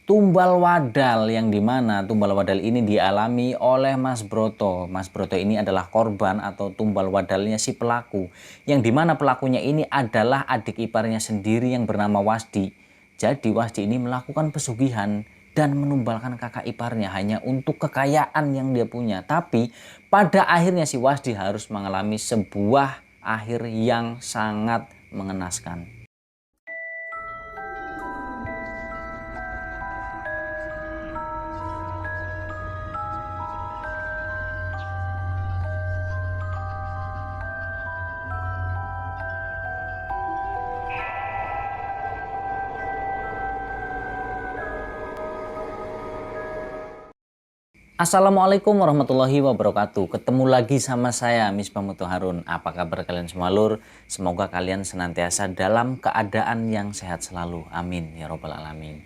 tumbal wadal, yang dimana tumbal wadal ini dialami oleh Mas Broto. Mas Broto ini adalah korban atau tumbal wadalnya si pelaku, yang dimana pelakunya ini adalah adik iparnya sendiri yang bernama Wasdi. Jadi Wasdi ini melakukan pesugihan dan menumbalkan kakak iparnya hanya untuk kekayaan yang dia punya. Tapi pada akhirnya si Wasdi harus mengalami sebuah akhir yang sangat mengenaskan. Assalamualaikum warahmatullahi wabarakatuh. Ketemu lagi sama saya, Misbah Muthaharun. Apa kabar kalian semua, Lur? Semoga kalian senantiasa dalam keadaan yang sehat selalu. Amin ya robbal alamin.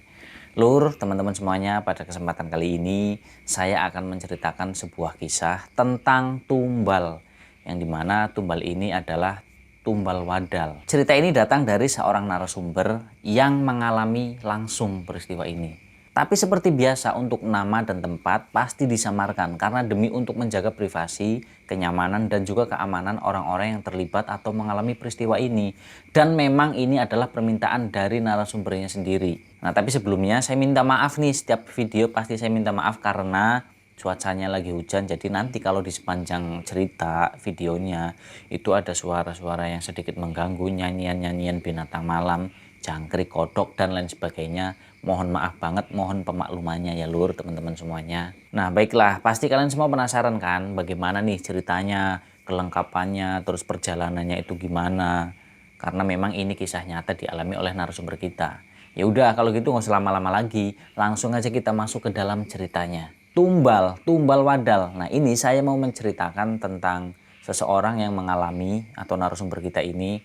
Lur, teman-teman semuanya, pada kesempatan kali ini saya akan menceritakan sebuah kisah tentang tumbal, yang dimana tumbal ini adalah tumbal wadal. Cerita ini datang dari seorang narasumber yang mengalami langsung peristiwa ini. Tapi seperti biasa, untuk nama dan tempat pasti disamarkan karena demi untuk menjaga privasi, kenyamanan, dan juga keamanan orang-orang yang terlibat atau mengalami peristiwa ini. Dan memang ini adalah permintaan dari narasumbernya sendiri. Nah, tapi sebelumnya saya minta maaf nih, setiap video pasti saya minta maaf karena cuacanya lagi hujan. Jadi nanti kalau di sepanjang cerita videonya itu ada suara-suara yang sedikit mengganggu, nyanyian-nyanyian binatang malam, jangkrik, kodok, dan lain sebagainya. Mohon maaf banget, mohon pemaklumannya ya Lur, teman-teman semuanya. Nah baiklah, pasti kalian semua penasaran kan bagaimana nih ceritanya, kelengkapannya, terus perjalanannya itu gimana. Karena memang ini kisah nyata dialami oleh narasumber kita. Ya udah, kalau gitu nggak usah lama-lama lagi, langsung aja kita masuk ke dalam ceritanya. Tumbal wadal. Nah ini saya mau menceritakan tentang seseorang yang mengalami, atau narasumber kita ini,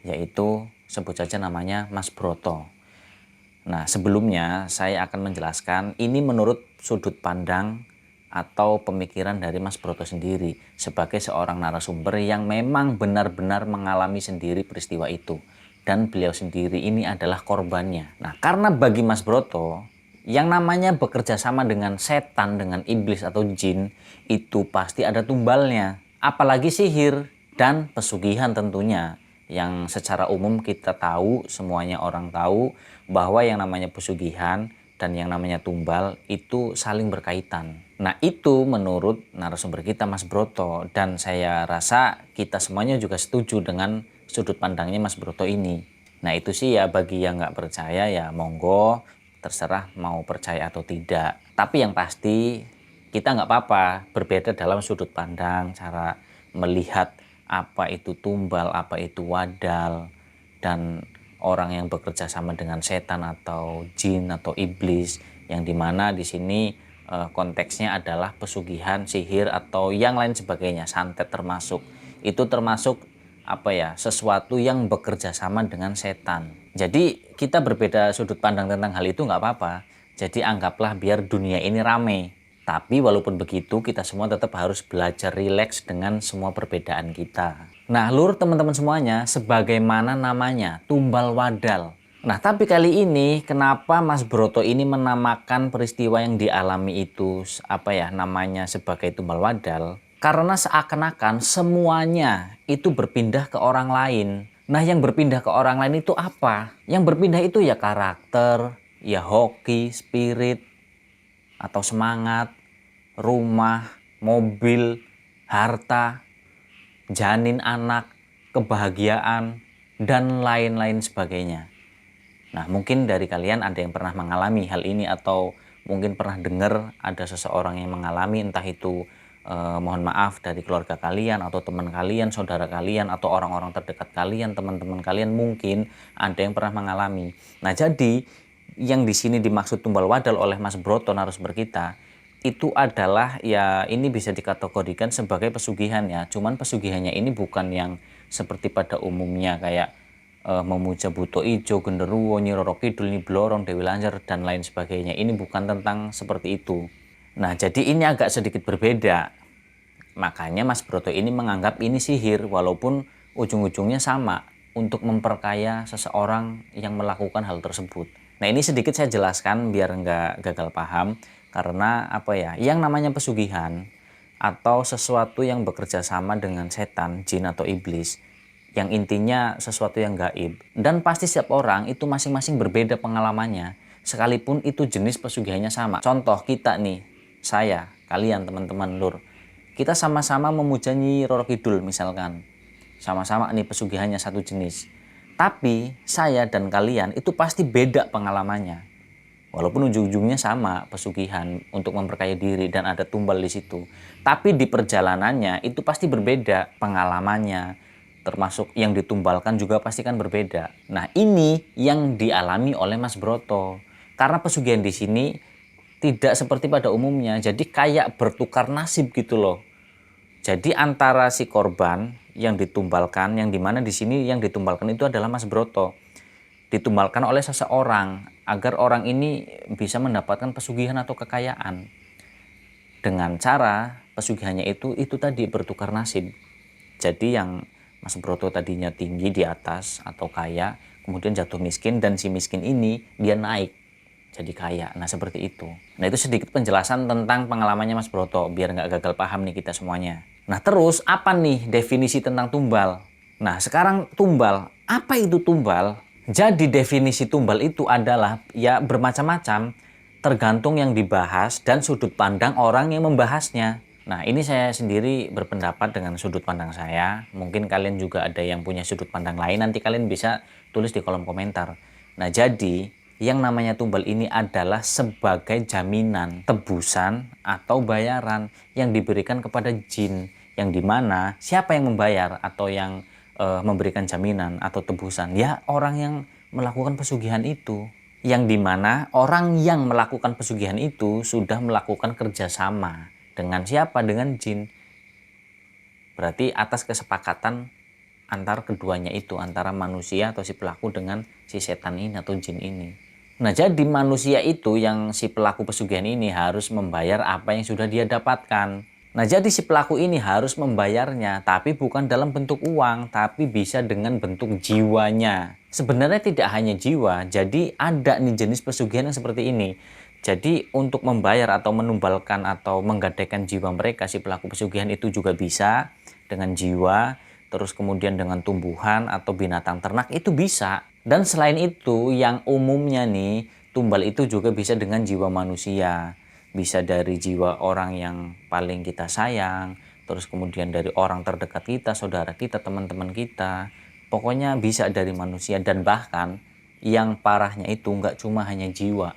yaitu sebut saja namanya Mas Broto. Nah, sebelumnya saya akan menjelaskan ini menurut sudut pandang atau pemikiran dari Mas Broto sendiri sebagai seorang narasumber yang memang benar-benar mengalami sendiri peristiwa itu. Dan beliau sendiri ini adalah korbannya. Nah, karena bagi Mas Broto, yang namanya bekerja sama dengan setan, dengan iblis atau jin, itu pasti ada tumbalnya. Apalagi sihir dan pesugihan tentunya. Yang secara umum kita tahu, semuanya orang tahu, bahwa yang namanya pesugihan dan yang namanya tumbal itu saling berkaitan. Nah itu menurut narasumber kita Mas Broto, dan saya rasa kita semuanya juga setuju dengan sudut pandangnya Mas Broto ini. Nah itu sih ya, bagi yang nggak percaya ya monggo, terserah mau percaya atau tidak. Tapi yang pasti kita nggak apa-apa berbeda dalam sudut pandang, cara melihat apa itu tumbal, apa itu wadal, dan orang yang bekerja sama dengan setan atau jin atau iblis, yang dimana di sini konteksnya adalah pesugihan, sihir, atau yang lain sebagainya, santet termasuk. Itu termasuk apa ya, sesuatu yang bekerja sama dengan setan. Jadi kita berbeda sudut pandang tentang hal itu nggak apa-apa. Jadi anggaplah biar dunia ini rame. Tapi walaupun begitu, kita semua tetap harus belajar rileks dengan semua perbedaan kita. Nah, Lur, teman-teman semuanya, sebagaimana namanya, tumbal wadal. Nah, tapi kali ini kenapa Mas Broto ini menamakan peristiwa yang dialami itu apa ya namanya sebagai tumbal wadal? Karena seakan-akan semuanya itu berpindah ke orang lain. Nah, yang berpindah ke orang lain itu apa? Yang berpindah itu ya karakter, ya hoki, spirit, atau semangat, rumah, mobil, harta, janin anak, kebahagiaan, dan lain-lain sebagainya. Nah, mungkin dari kalian ada yang pernah mengalami hal ini, atau mungkin pernah dengar ada seseorang yang mengalami, entah itu mohon maaf dari keluarga kalian, atau teman kalian, saudara kalian, atau orang-orang terdekat kalian, teman-teman kalian, mungkin ada yang pernah mengalami. Nah, jadi yang di sini dimaksud tumbal wadal oleh Mas Broto narasumber kita itu adalah ya ini bisa dikategorikan sebagai pesugihan ya. Cuman pesugihannya ini bukan yang seperti pada umumnya kayak memuja Buto Ijo, Genderuwo, Nyi Roro Kidul, Nyi Blorong, Dewi Lanjar, dan lain sebagainya. Ini bukan tentang seperti itu. Nah, jadi ini agak sedikit berbeda. Makanya Mas Broto ini menganggap ini sihir, walaupun ujung-ujungnya sama, untuk memperkaya seseorang yang melakukan hal tersebut. Nah, ini sedikit saya jelaskan biar nggak gagal paham, karena apa ya, yang namanya pesugihan atau sesuatu yang bekerja sama dengan setan, jin atau iblis, yang intinya sesuatu yang gaib. Dan pasti setiap orang itu masing-masing berbeda pengalamannya, sekalipun itu jenis pesugihannya sama. Contoh kita nih, saya, kalian, teman-teman lur, kita sama-sama memuja Nyi Roro Kidul misalkan. Sama-sama nih pesugihannya satu jenis. Tapi saya dan kalian itu pasti beda pengalamannya. Walaupun ujung-ujungnya sama, pesugihan untuk memperkaya diri dan ada tumbal di situ. Tapi di perjalanannya itu pasti berbeda pengalamannya. Termasuk yang ditumbalkan juga pasti kan berbeda. Nah, ini yang dialami oleh Mas Broto. Karena pesugihan di sini tidak seperti pada umumnya. Jadi kayak bertukar nasib gitu loh. Jadi antara si korban yang ditumbalkan, yang dimana di sini yang ditumbalkan itu adalah Mas Broto, ditumbalkan oleh seseorang agar orang ini bisa mendapatkan pesugihan atau kekayaan. Dengan cara pesugihannya itu tadi bertukar nasib. Jadi yang Mas Broto tadinya tinggi di atas atau kaya, kemudian jatuh miskin, dan si miskin ini dia naik jadi kaya. Nah, seperti itu. Nah, itu sedikit penjelasan tentang pengalamannya Mas Broto biar nggak gagal paham nih kita semuanya. Nah, terus apa nih definisi tentang tumbal? Nah, sekarang tumbal, apa itu tumbal? Jadi definisi tumbal itu adalah ya bermacam-macam, tergantung yang dibahas dan sudut pandang orang yang membahasnya. Nah, ini saya sendiri berpendapat dengan sudut pandang saya. Mungkin kalian juga ada yang punya sudut pandang lain, nanti kalian bisa tulis di kolom komentar. Nah, jadi yang namanya tumbal ini adalah sebagai jaminan, tebusan, atau bayaran yang diberikan kepada jin. Yang dimana siapa yang membayar atau yang memberikan jaminan atau tebusan? Ya, orang yang melakukan pesugihan itu. Yang dimana orang yang melakukan pesugihan itu sudah melakukan kerjasama. Dengan siapa? Dengan jin. Berarti atas kesepakatan antar keduanya itu, antara manusia atau si pelaku dengan si setan ini atau jin ini. Nah, jadi manusia itu yang si pelaku pesugihan ini harus membayar apa yang sudah dia dapatkan. Nah, jadi si pelaku ini harus membayarnya, tapi bukan dalam bentuk uang, tapi bisa dengan bentuk jiwanya. Sebenarnya tidak hanya jiwa, jadi ada nih jenis pesugihan yang seperti ini. Jadi untuk membayar atau menumbalkan atau menggadaikan jiwa mereka, si pelaku pesugihan itu juga bisa dengan jiwa, terus kemudian dengan tumbuhan atau binatang ternak itu bisa. Dan selain itu, yang umumnya nih, tumbal itu juga bisa dengan jiwa manusia. Bisa dari jiwa orang yang paling kita sayang, terus kemudian dari orang terdekat kita, saudara kita, teman-teman kita. Pokoknya bisa dari manusia, dan bahkan yang parahnya itu nggak cuma hanya jiwa.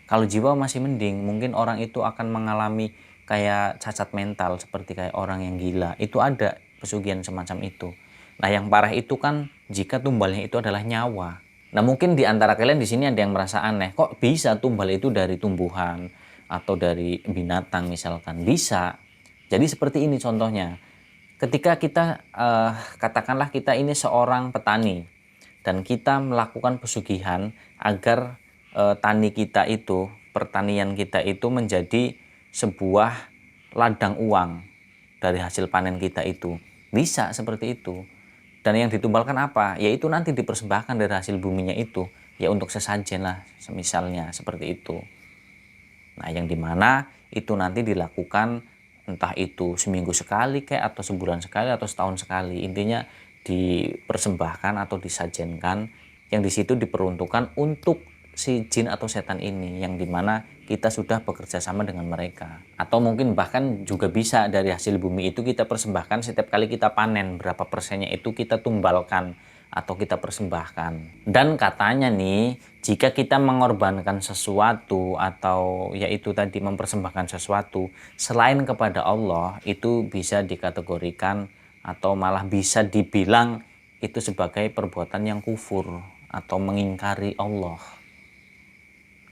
Kalau jiwa masih mending, mungkin orang itu akan mengalami kayak cacat mental seperti kayak orang yang gila. Itu ada pesugihan semacam itu. Nah, yang parah itu kan jika tumbalnya itu adalah nyawa. Nah, mungkin di antara kalian di sini ada yang merasa aneh, kok bisa tumbal itu dari tumbuhan atau dari binatang misalkan? Bisa. Jadi seperti ini contohnya. Ketika kita katakanlah kita ini seorang petani dan kita melakukan pesugihan agar tani kita itu, pertanian kita itu menjadi sebuah ladang uang dari hasil panen kita itu. Bisa seperti itu. Dan yang ditumbalkan apa? Yaitu nanti dipersembahkan dari hasil buminya itu. Ya untuk sesajen lah, misalnya seperti itu. Nah, yang dimana itu nanti dilakukan entah itu seminggu sekali kayak, atau sebulan sekali, atau setahun sekali. Intinya dipersembahkan atau disajenkan, yang di situ diperuntukkan untuk si jin atau setan ini, yang dimana kita sudah bekerja sama dengan mereka. Atau mungkin bahkan juga bisa dari hasil bumi itu kita persembahkan setiap kali kita panen, berapa persennya itu kita tumbalkan atau kita persembahkan. Dan katanya nih, jika kita mengorbankan sesuatu atau yaitu tadi mempersembahkan sesuatu selain kepada Allah, itu bisa dikategorikan atau malah bisa dibilang itu sebagai perbuatan yang kufur atau mengingkari Allah.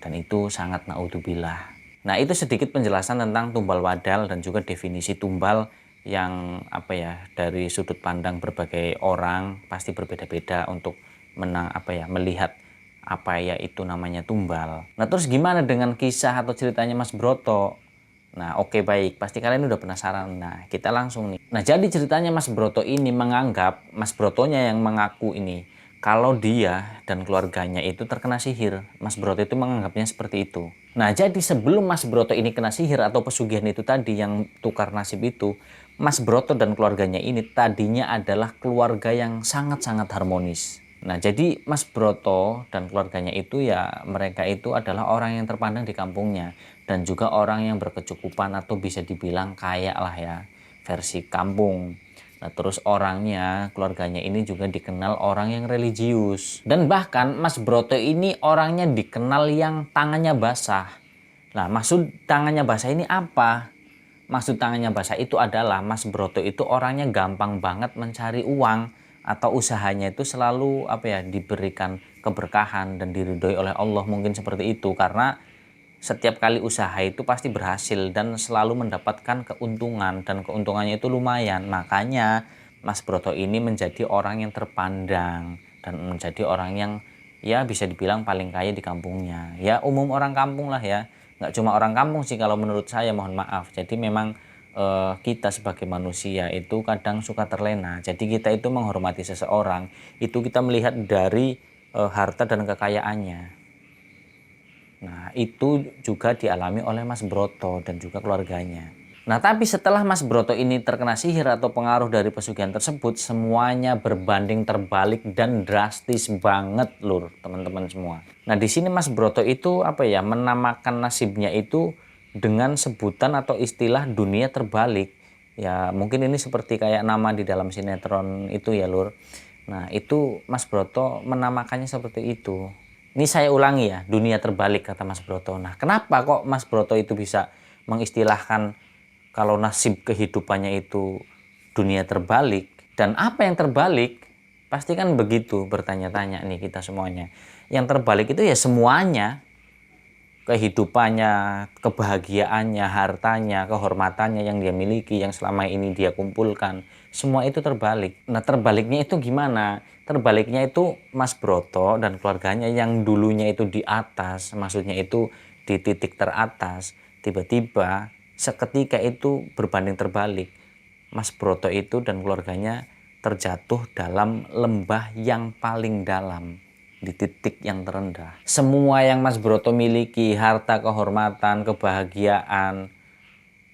Dan itu sangat naudzubillah. Nah, itu sedikit penjelasan tentang tumbal wadal dan juga definisi tumbal yang dari sudut pandang berbagai orang pasti berbeda-beda untuk melihat apa ya itu namanya tumbal. Nah, terus gimana dengan kisah atau ceritanya Mas Broto? Nah, oke, baik, pasti kalian udah penasaran. Nah, kita langsung nih. Nah, jadi ceritanya Mas Broto ini menganggap, Mas Brotonya yang mengaku ini, kalau dia dan keluarganya itu terkena sihir. Mas Broto itu menganggapnya seperti itu. Nah, jadi sebelum Mas Broto ini kena sihir atau pesugihan itu tadi yang tukar nasib itu, Mas Broto dan keluarganya ini tadinya adalah keluarga yang sangat-sangat harmonis. Nah, jadi Mas Broto dan keluarganya itu ya mereka itu adalah orang yang terpandang di kampungnya dan juga orang yang berkecukupan atau bisa dibilang kaya lah ya, versi kampung. Nah, terus orangnya, keluarganya ini juga dikenal orang yang religius. Dan bahkan Mas Broto ini orangnya dikenal yang tangannya basah. Nah, maksud tangannya basah ini apa? Maksud tangannya basah itu adalah Mas Broto itu orangnya gampang banget mencari uang atau usahanya itu selalu diberikan keberkahan dan diridhoi oleh Allah, mungkin seperti itu karena setiap kali usaha itu pasti berhasil dan selalu mendapatkan keuntungan dan keuntungannya itu lumayan. Makanya Mas Broto ini menjadi orang yang terpandang dan menjadi orang yang ya bisa dibilang paling kaya di kampungnya. Ya umum orang kampung lah ya. Nggak cuma orang kampung sih kalau menurut saya, mohon maaf. Jadi memang kita sebagai manusia itu kadang suka terlena. Jadi kita itu menghormati seseorang itu kita melihat dari harta dan kekayaannya. Nah, itu juga dialami oleh Mas Broto dan juga keluarganya. Nah, tapi setelah Mas Broto ini terkena sihir atau pengaruh dari pesugihan tersebut, semuanya berbanding terbalik dan drastis banget, lur, teman-teman semua. Nah, di sini Mas Broto itu menamakan nasibnya itu dengan sebutan atau istilah dunia terbalik. Ya, mungkin ini seperti kayak nama di dalam sinetron itu ya, lur. Nah, itu Mas Broto menamakannya seperti itu. Ini saya ulangi ya, dunia terbalik kata Mas Broto. Nah, kenapa kok Mas Broto itu bisa mengistilahkan kalau nasib kehidupannya itu dunia terbalik? Dan apa yang terbalik? Pasti kan begitu bertanya-tanya nih kita semuanya. Yang terbalik itu ya semuanya. Kehidupannya, kebahagiaannya, hartanya, kehormatannya yang dia miliki, yang selama ini dia kumpulkan. Semua itu terbalik. Nah, terbaliknya itu gimana? Terbaliknya itu Mas Broto dan keluarganya yang dulunya itu di atas, maksudnya itu di titik teratas, tiba-tiba seketika itu berbanding terbalik. Mas Broto itu dan keluarganya terjatuh dalam lembah yang paling dalam, di titik yang terendah. Semua yang Mas Broto miliki, harta, kehormatan, kebahagiaan,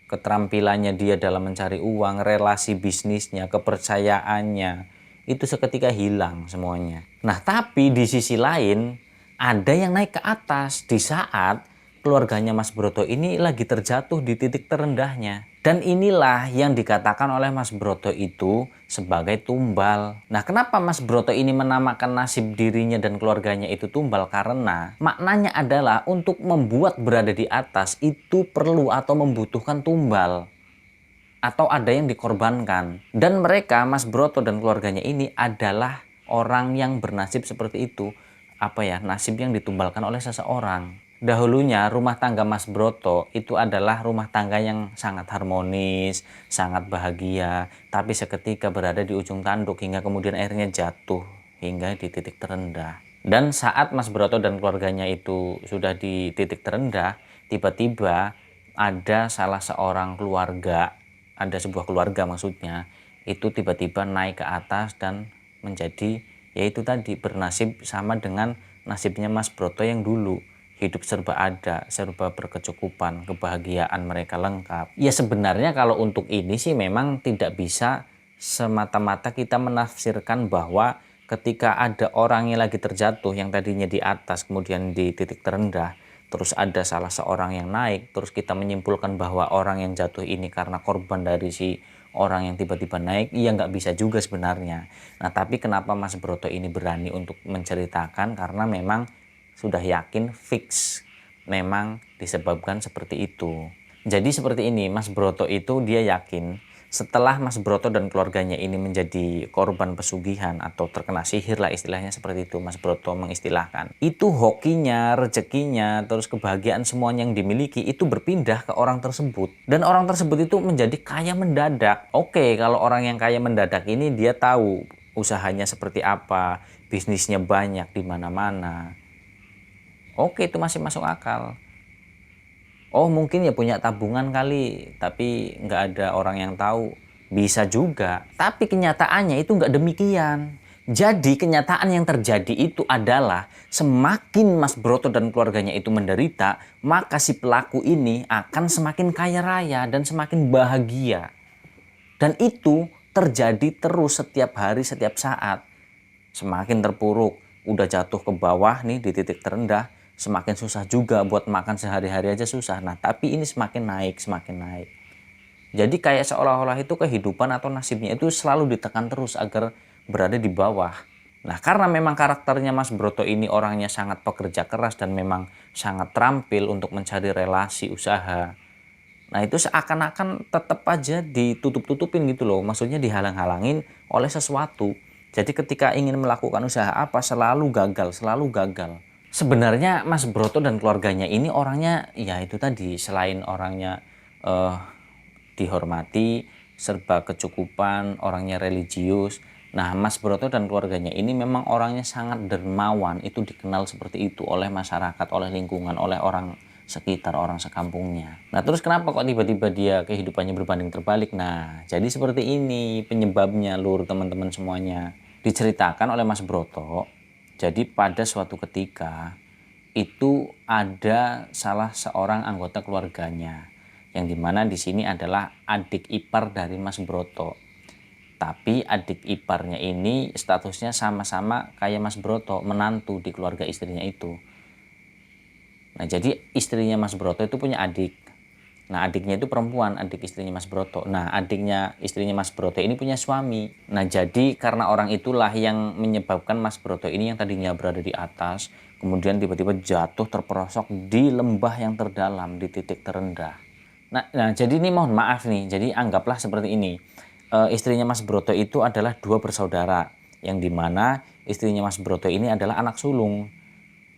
keterampilannya dia dalam mencari uang, relasi bisnisnya, kepercayaannya, itu seketika hilang semuanya. Nah, tapi di sisi lain ada yang naik ke atas di saat keluarganya Mas Broto ini lagi terjatuh di titik terendahnya. Dan inilah yang dikatakan oleh Mas Broto itu sebagai tumbal. Nah, kenapa Mas Broto ini menamakan nasib dirinya dan keluarganya itu tumbal? Karena maknanya adalah untuk membuat berada di atas itu perlu atau membutuhkan tumbal. Atau ada yang dikorbankan. Dan mereka, Mas Broto dan keluarganya ini adalah orang yang bernasib seperti itu. Nasib yang ditumbalkan oleh seseorang. Dahulunya rumah tangga Mas Broto itu adalah rumah tangga yang sangat harmonis, sangat bahagia, tapi seketika berada di ujung tanduk hingga kemudian akhirnya jatuh hingga di titik terendah. Dan saat Mas Broto dan keluarganya itu sudah di titik terendah, tiba-tiba ada salah seorang keluarga, ada sebuah keluarga maksudnya, itu tiba-tiba naik ke atas dan menjadi yaitu tadi bernasib sama dengan nasibnya Mas Broto yang dulu. Hidup serba ada, serba berkecukupan, kebahagiaan mereka lengkap. Ya sebenarnya kalau untuk ini sih memang tidak bisa semata-mata kita menafsirkan bahwa ketika ada orang yang lagi terjatuh yang tadinya di atas kemudian di titik terendah, terus ada salah seorang yang naik, terus kita menyimpulkan bahwa orang yang jatuh ini karena korban dari si orang yang tiba-tiba naik, iya nggak bisa juga sebenarnya. Nah, tapi kenapa Mas Broto ini berani untuk menceritakan? Karena memang sudah yakin fix memang disebabkan seperti itu. Jadi seperti ini, Mas Broto itu dia yakin setelah Mas Broto dan keluarganya ini menjadi korban pesugihan atau terkena sihir lah istilahnya seperti itu Mas Broto mengistilahkan. Itu hokinya, rezekinya, terus kebahagiaan semuanya yang dimiliki itu berpindah ke orang tersebut. Dan orang tersebut itu menjadi kaya mendadak. Oke, kalau orang yang kaya mendadak ini dia tahu usahanya seperti apa, bisnisnya banyak di mana-mana. Oke, itu masih masuk akal. Oh mungkin ya punya tabungan kali, tapi nggak ada orang yang tahu. Bisa juga, tapi kenyataannya itu nggak demikian. Jadi kenyataan yang terjadi itu adalah semakin Mas Broto dan keluarganya itu menderita, maka si pelaku ini akan semakin kaya raya dan semakin bahagia. Dan itu terjadi terus setiap hari, setiap saat. Semakin terpuruk, udah jatuh ke bawah nih di titik terendah, semakin susah juga buat makan sehari-hari aja susah. Nah, tapi ini semakin naik, semakin naik. Jadi kayak seolah-olah itu kehidupan atau nasibnya itu selalu ditekan terus agar berada di bawah. Nah, karena memang karakternya Mas Broto ini orangnya sangat pekerja keras dan memang sangat terampil untuk mencari relasi usaha. Nah, itu seakan-akan tetap aja ditutup-tutupin gitu loh. Maksudnya dihalang-halangin oleh sesuatu. Jadi ketika ingin melakukan usaha apa selalu gagal, selalu gagal. Sebenarnya Mas Broto dan keluarganya ini orangnya ya itu tadi, selain orangnya eh, dihormati, serba kecukupan, orangnya religius. Nah, Mas Broto dan keluarganya ini memang orangnya sangat dermawan, itu dikenal seperti itu oleh masyarakat, oleh lingkungan, oleh orang sekitar, orang sekampungnya. Nah, terus kenapa kok tiba-tiba dia kehidupannya berbanding terbalik? Nah, jadi seperti ini penyebabnya, lur teman-teman semuanya. Diceritakan oleh Mas Broto, jadi pada suatu ketika itu ada salah seorang anggota keluarganya yang dimana di sini adalah adik ipar dari Mas Broto. Tapi adik iparnya ini statusnya sama-sama kayak Mas Broto, menantu di keluarga istrinya itu. Nah, jadi istrinya Mas Broto itu punya adik. Nah, adiknya itu perempuan, adik istrinya Mas Broto. Nah, adiknya istrinya Mas Broto ini punya suami. Nah, jadi karena orang itulah yang menyebabkan Mas Broto ini yang tadinya berada di atas, kemudian tiba-tiba jatuh terperosok di lembah yang terdalam, di titik terendah. Nah, jadi ini mohon maaf nih. Jadi anggaplah seperti ini. Istrinya Mas Broto itu adalah dua bersaudara, yang dimana istrinya Mas Broto ini adalah anak sulung.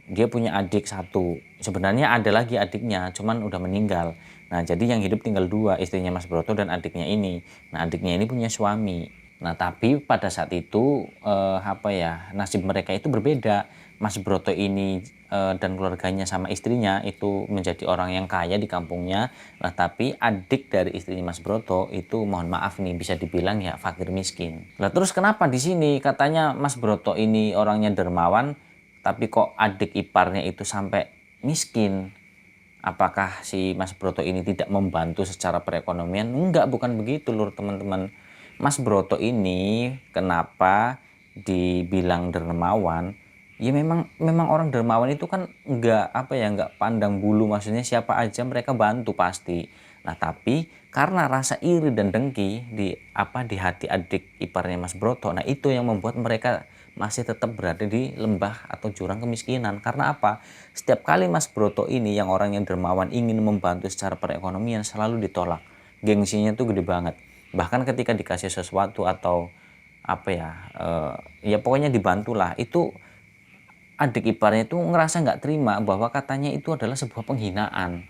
Dia punya adik satu. Sebenarnya ada lagi adiknya, cuman udah meninggal. Nah, jadi yang hidup tinggal dua, istrinya Mas Broto dan adiknya ini. Nah, adiknya ini punya suami. Nah, tapi pada saat itu nasib mereka itu berbeda. Mas Broto ini dan keluarganya sama istrinya itu menjadi orang yang kaya di kampungnya. Nah, tapi adik dari istrinya Mas Broto itu mohon maaf nih bisa dibilang ya fakir miskin. Nah, terus kenapa di sini katanya Mas Broto ini orangnya dermawan, tapi kok adik iparnya itu sampai miskin? Apakah si Mas Broto ini tidak membantu secara perekonomian? Enggak, bukan begitu lur teman-teman. Mas Broto ini kenapa dibilang dermawan? Ya memang orang dermawan itu kan enggak pandang bulu, maksudnya siapa aja mereka bantu pasti. Nah, tapi karena rasa iri dan dengki di hati adik iparnya Mas Broto, nah itu yang membuat mereka masih tetap berada di lembah atau jurang kemiskinan. Karena apa? Setiap kali Mas Broto ini yang orang yang dermawan ingin membantu secara perekonomian selalu ditolak. Gengsinya tuh gede banget. Bahkan ketika dikasih sesuatu atau ya pokoknya dibantulah, itu adik iparnya itu ngerasa nggak terima bahwa katanya itu adalah sebuah penghinaan.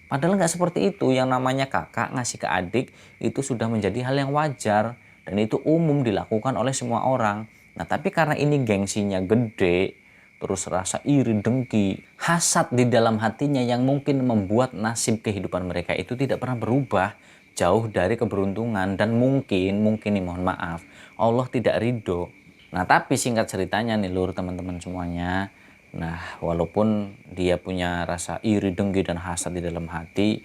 Padahal nggak seperti itu. Yang namanya kakak ngasih ke adik itu sudah menjadi hal yang wajar dan itu umum dilakukan oleh semua orang. Nah, tapi karena ini gengsinya gede, terus rasa iri, dengki, hasad di dalam hatinya yang mungkin membuat nasib kehidupan mereka itu tidak pernah berubah, jauh dari keberuntungan, dan mungkin nih mohon maaf, Allah tidak ridho. Nah, tapi singkat ceritanya nih lur teman-teman semuanya, nah walaupun dia punya rasa iri, dengki, dan hasad di dalam hati,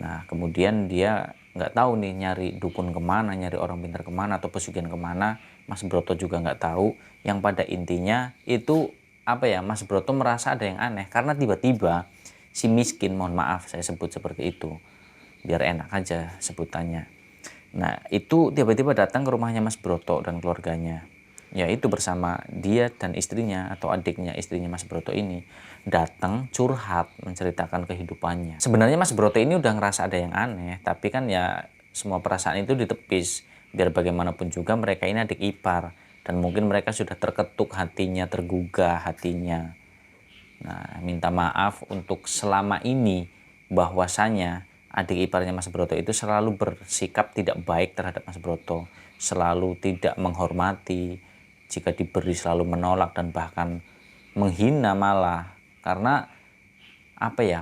nah kemudian dia nggak tahu nih nyari dukun kemana, nyari orang pintar kemana, atau pesugihan kemana. Mas Broto juga nggak tahu. Yang pada intinya itu Mas Broto merasa ada yang aneh karena tiba-tiba si miskin, mohon maaf saya sebut seperti itu biar enak aja sebutannya. Nah, itu tiba-tiba datang ke rumahnya Mas Broto dan keluarganya. Ya, itu bersama dia dan istrinya atau adiknya istrinya Mas Broto ini datang curhat menceritakan kehidupannya. Sebenarnya Mas Broto ini udah ngerasa ada yang aneh, tapi kan ya semua perasaan itu ditepis. Biar bagaimanapun juga mereka ini adik ipar dan mungkin mereka sudah terketuk hatinya, tergugah hatinya. Nah, minta maaf untuk selama ini bahwasanya adik iparnya Mas Broto itu selalu bersikap tidak baik terhadap Mas Broto, selalu tidak menghormati, jika diberi selalu menolak dan bahkan menghina malah, karena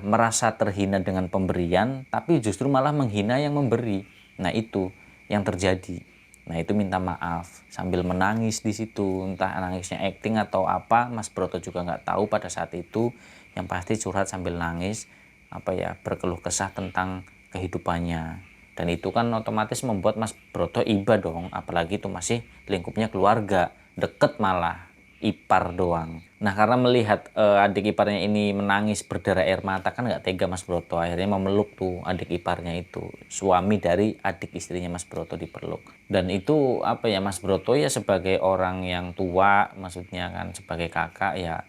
merasa terhina dengan pemberian tapi justru malah menghina yang memberi. Nah, itu yang terjadi. Nah itu minta maaf sambil menangis di situ, entah nangisnya acting atau apa, Mas Broto juga nggak tahu pada saat itu. Yang pasti curhat sambil nangis, apa ya, berkeluh kesah tentang kehidupannya. Dan itu kan otomatis membuat Mas Broto iba dong, apalagi itu masih lingkupnya keluarga, deket malah ipar doang. Nah karena melihat adik iparnya ini menangis berdarah air mata, kan nggak tega Mas Broto, akhirnya memeluk tuh adik iparnya itu, suami dari adik istrinya Mas Broto dipeluk. Dan itu apa ya, Mas Broto ya sebagai orang yang tua, maksudnya kan sebagai kakak ya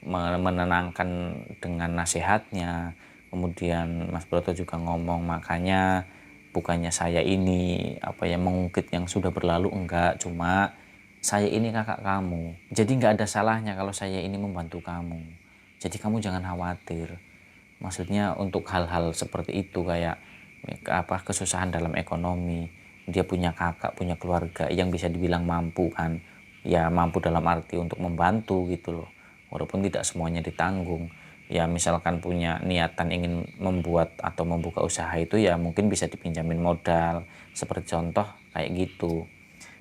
menenangkan dengan nasihatnya. Kemudian Mas Broto juga ngomong, makanya bukannya saya ini apa ya mengungkit yang sudah berlalu, enggak, cuma saya ini kakak kamu, jadi nggak ada salahnya kalau saya ini membantu kamu, jadi kamu jangan khawatir. Maksudnya untuk hal-hal seperti itu, kayak apa, kesusahan dalam ekonomi, dia punya kakak, punya keluarga yang bisa dibilang mampu kan, ya mampu dalam arti untuk membantu gitu loh, walaupun tidak semuanya ditanggung. Ya misalkan punya niatan ingin membuat atau membuka usaha itu ya mungkin bisa dipinjamin modal, seperti contoh kayak gitu.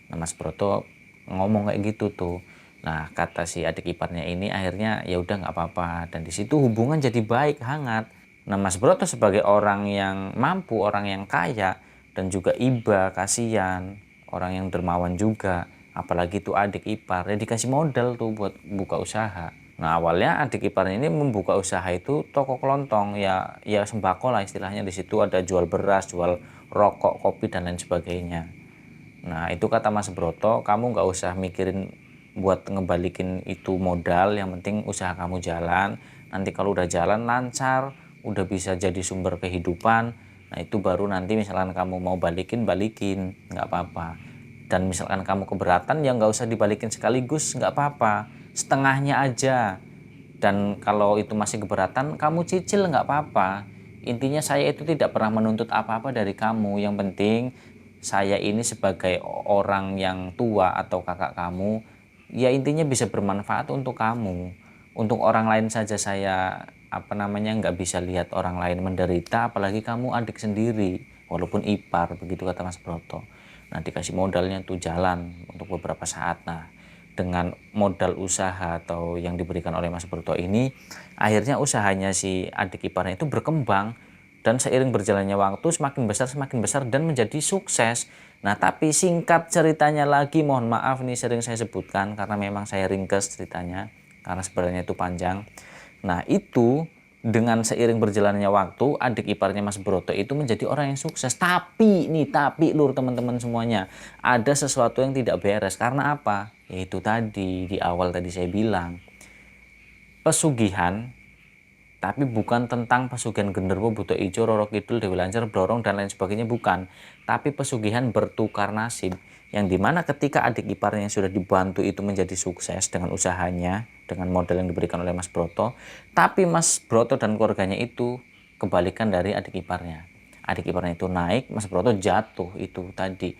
Nah Mas Broto ngomong kayak gitu tuh. Nah kata si adik iparnya ini akhirnya ya udah nggak apa-apa, dan di situ hubungan jadi baik, hangat. Nah Mas Broto sebagai orang yang mampu, orang yang kaya, dan juga iba, kasihan, orang yang dermawan juga, apalagi tuh adik ipar, ya dikasih modal tuh buat buka usaha. Nah awalnya adik iparnya ini membuka usaha itu toko kelontong, ya sembako lah istilahnya. Di situ ada jual beras, jual rokok, kopi, dan lain sebagainya. Nah itu kata Mas Broto, kamu nggak usah mikirin buat ngebalikin itu modal, yang penting usaha kamu jalan. Nanti kalau udah jalan lancar, udah bisa jadi sumber kehidupan, nah itu baru nanti misalkan kamu mau balikin, balikin, nggak apa-apa. Dan misalkan kamu keberatan, ya nggak usah dibalikin sekaligus, nggak apa-apa, setengahnya aja. Dan kalau itu masih keberatan, kamu cicil nggak apa-apa. Intinya saya itu tidak pernah menuntut apa-apa dari kamu. Yang penting saya ini sebagai orang yang tua atau kakak kamu, ya intinya bisa bermanfaat untuk kamu. Untuk orang lain saja saya apa namanya nggak bisa lihat orang lain menderita, apalagi kamu adik sendiri, walaupun ipar, begitu kata Mas Broto. Nah dikasih modalnya tuh jalan untuk beberapa saat. Nah dengan modal usaha atau yang diberikan oleh Mas Broto ini, akhirnya usahanya si adik iparnya itu berkembang, dan seiring berjalannya waktu semakin besar dan menjadi sukses. Nah tapi singkat ceritanya lagi, mohon maaf nih sering saya sebutkan karena memang saya ringkes ceritanya, karena sebenarnya itu panjang. Nah itu dengan seiring berjalannya waktu, adik iparnya Mas Broto itu menjadi orang yang sukses. Tapi lur teman-teman semuanya, ada sesuatu yang tidak beres. Karena apa? Yaitu tadi di awal tadi saya bilang, pesugihan, tapi bukan tentang pesugihan genderuwo, buto ijo, roro kidul, dewi lancar, blorong, dan lain sebagainya, bukan. Tapi pesugihan bertukar nasib, yang dimana ketika adik iparnya yang sudah dibantu itu menjadi sukses dengan usahanya, dengan modal yang diberikan oleh Mas Broto, tapi Mas Broto dan keluarganya itu kebalikan dari adik iparnya. Adik iparnya itu naik, Mas Broto jatuh itu tadi.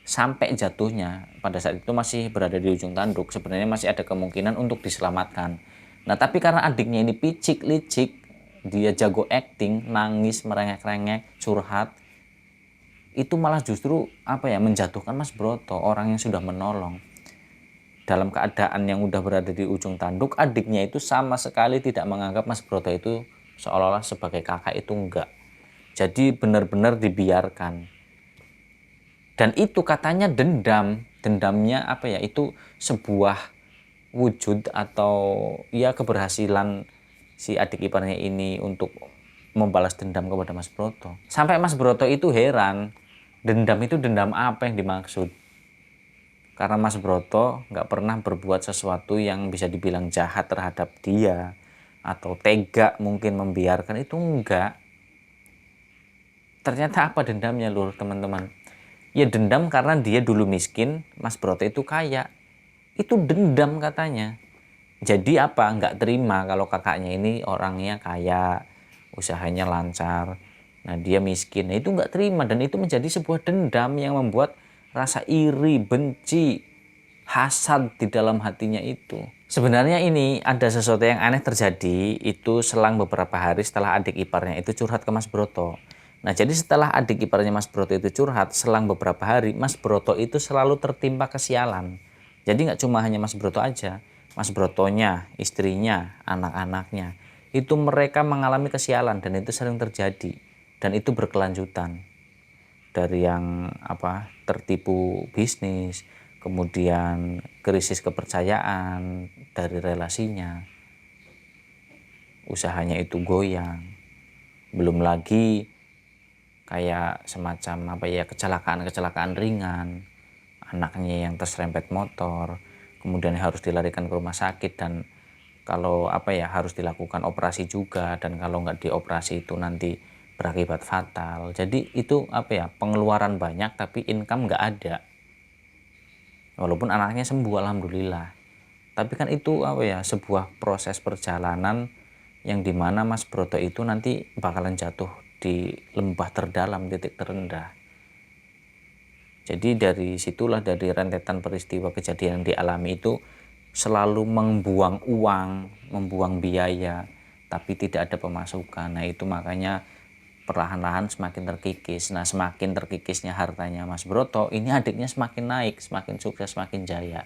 Sampai jatuhnya pada saat itu masih berada di ujung tanduk, sebenarnya masih ada kemungkinan untuk diselamatkan. Nah tapi karena adiknya ini picik licik, dia jago acting, nangis, merengek-rengek, curhat, itu malah justru apa ya, menjatuhkan Mas Broto, orang yang sudah menolong. Dalam keadaan yang udah berada di ujung tanduk, adiknya itu sama sekali tidak menganggap Mas Broto itu seolah-olah sebagai kakak, itu enggak. Jadi benar-benar dibiarkan. Dan itu katanya dendamnya apa ya, itu sebuah wujud atau ya keberhasilan si adik iparnya ini untuk membalas dendam kepada Mas Broto. Sampai Mas Broto itu heran, dendam itu dendam apa yang dimaksud? Karena Mas Broto nggak pernah berbuat sesuatu yang bisa dibilang jahat terhadap dia, atau tega mungkin membiarkan, itu enggak. Ternyata apa dendamnya lur teman-teman? Ya dendam karena dia dulu miskin, Mas Broto itu kaya. Itu dendam katanya. Jadi apa? Nggak terima kalau kakaknya ini orangnya kaya, usahanya lancar. Nah dia miskin. Nah, itu nggak terima, dan itu menjadi sebuah dendam yang membuat rasa iri, benci, hasad di dalam hatinya itu. Sebenarnya ini ada sesuatu yang aneh terjadi, itu selang beberapa hari setelah adik iparnya itu curhat ke Mas Broto. Nah, jadi setelah adik iparnya Mas Broto itu curhat, selang beberapa hari, Mas Broto itu selalu tertimpa kesialan. Jadi nggak cuma hanya Mas Broto aja, Mas Brotonya, istrinya, anak-anaknya, itu mereka mengalami kesialan dan itu sering terjadi. Dan itu berkelanjutan. Dari yang tertipu bisnis, kemudian krisis kepercayaan dari relasinya, usahanya itu goyang. Belum lagi kayak semacam kecelakaan ringan, anaknya yang terserempet motor, kemudian harus dilarikan ke rumah sakit dan kalau harus dilakukan operasi juga, dan kalau nggak dioperasi itu nanti berakibat fatal. Jadi itu pengeluaran banyak tapi income nggak ada. Walaupun anaknya sembuh alhamdulillah. Tapi kan itu sebuah proses perjalanan yang dimana Mas Broto itu nanti bakalan jatuh di lembah terdalam, titik terendah. Jadi dari situlah, dari rentetan peristiwa kejadian yang dialami itu, selalu membuang uang, membuang biaya, tapi tidak ada pemasukan. Nah itu makanya perlahan-lahan semakin terkikis. Nah semakin terkikisnya hartanya Mas Broto, ini adiknya semakin naik, semakin sukses, semakin jaya.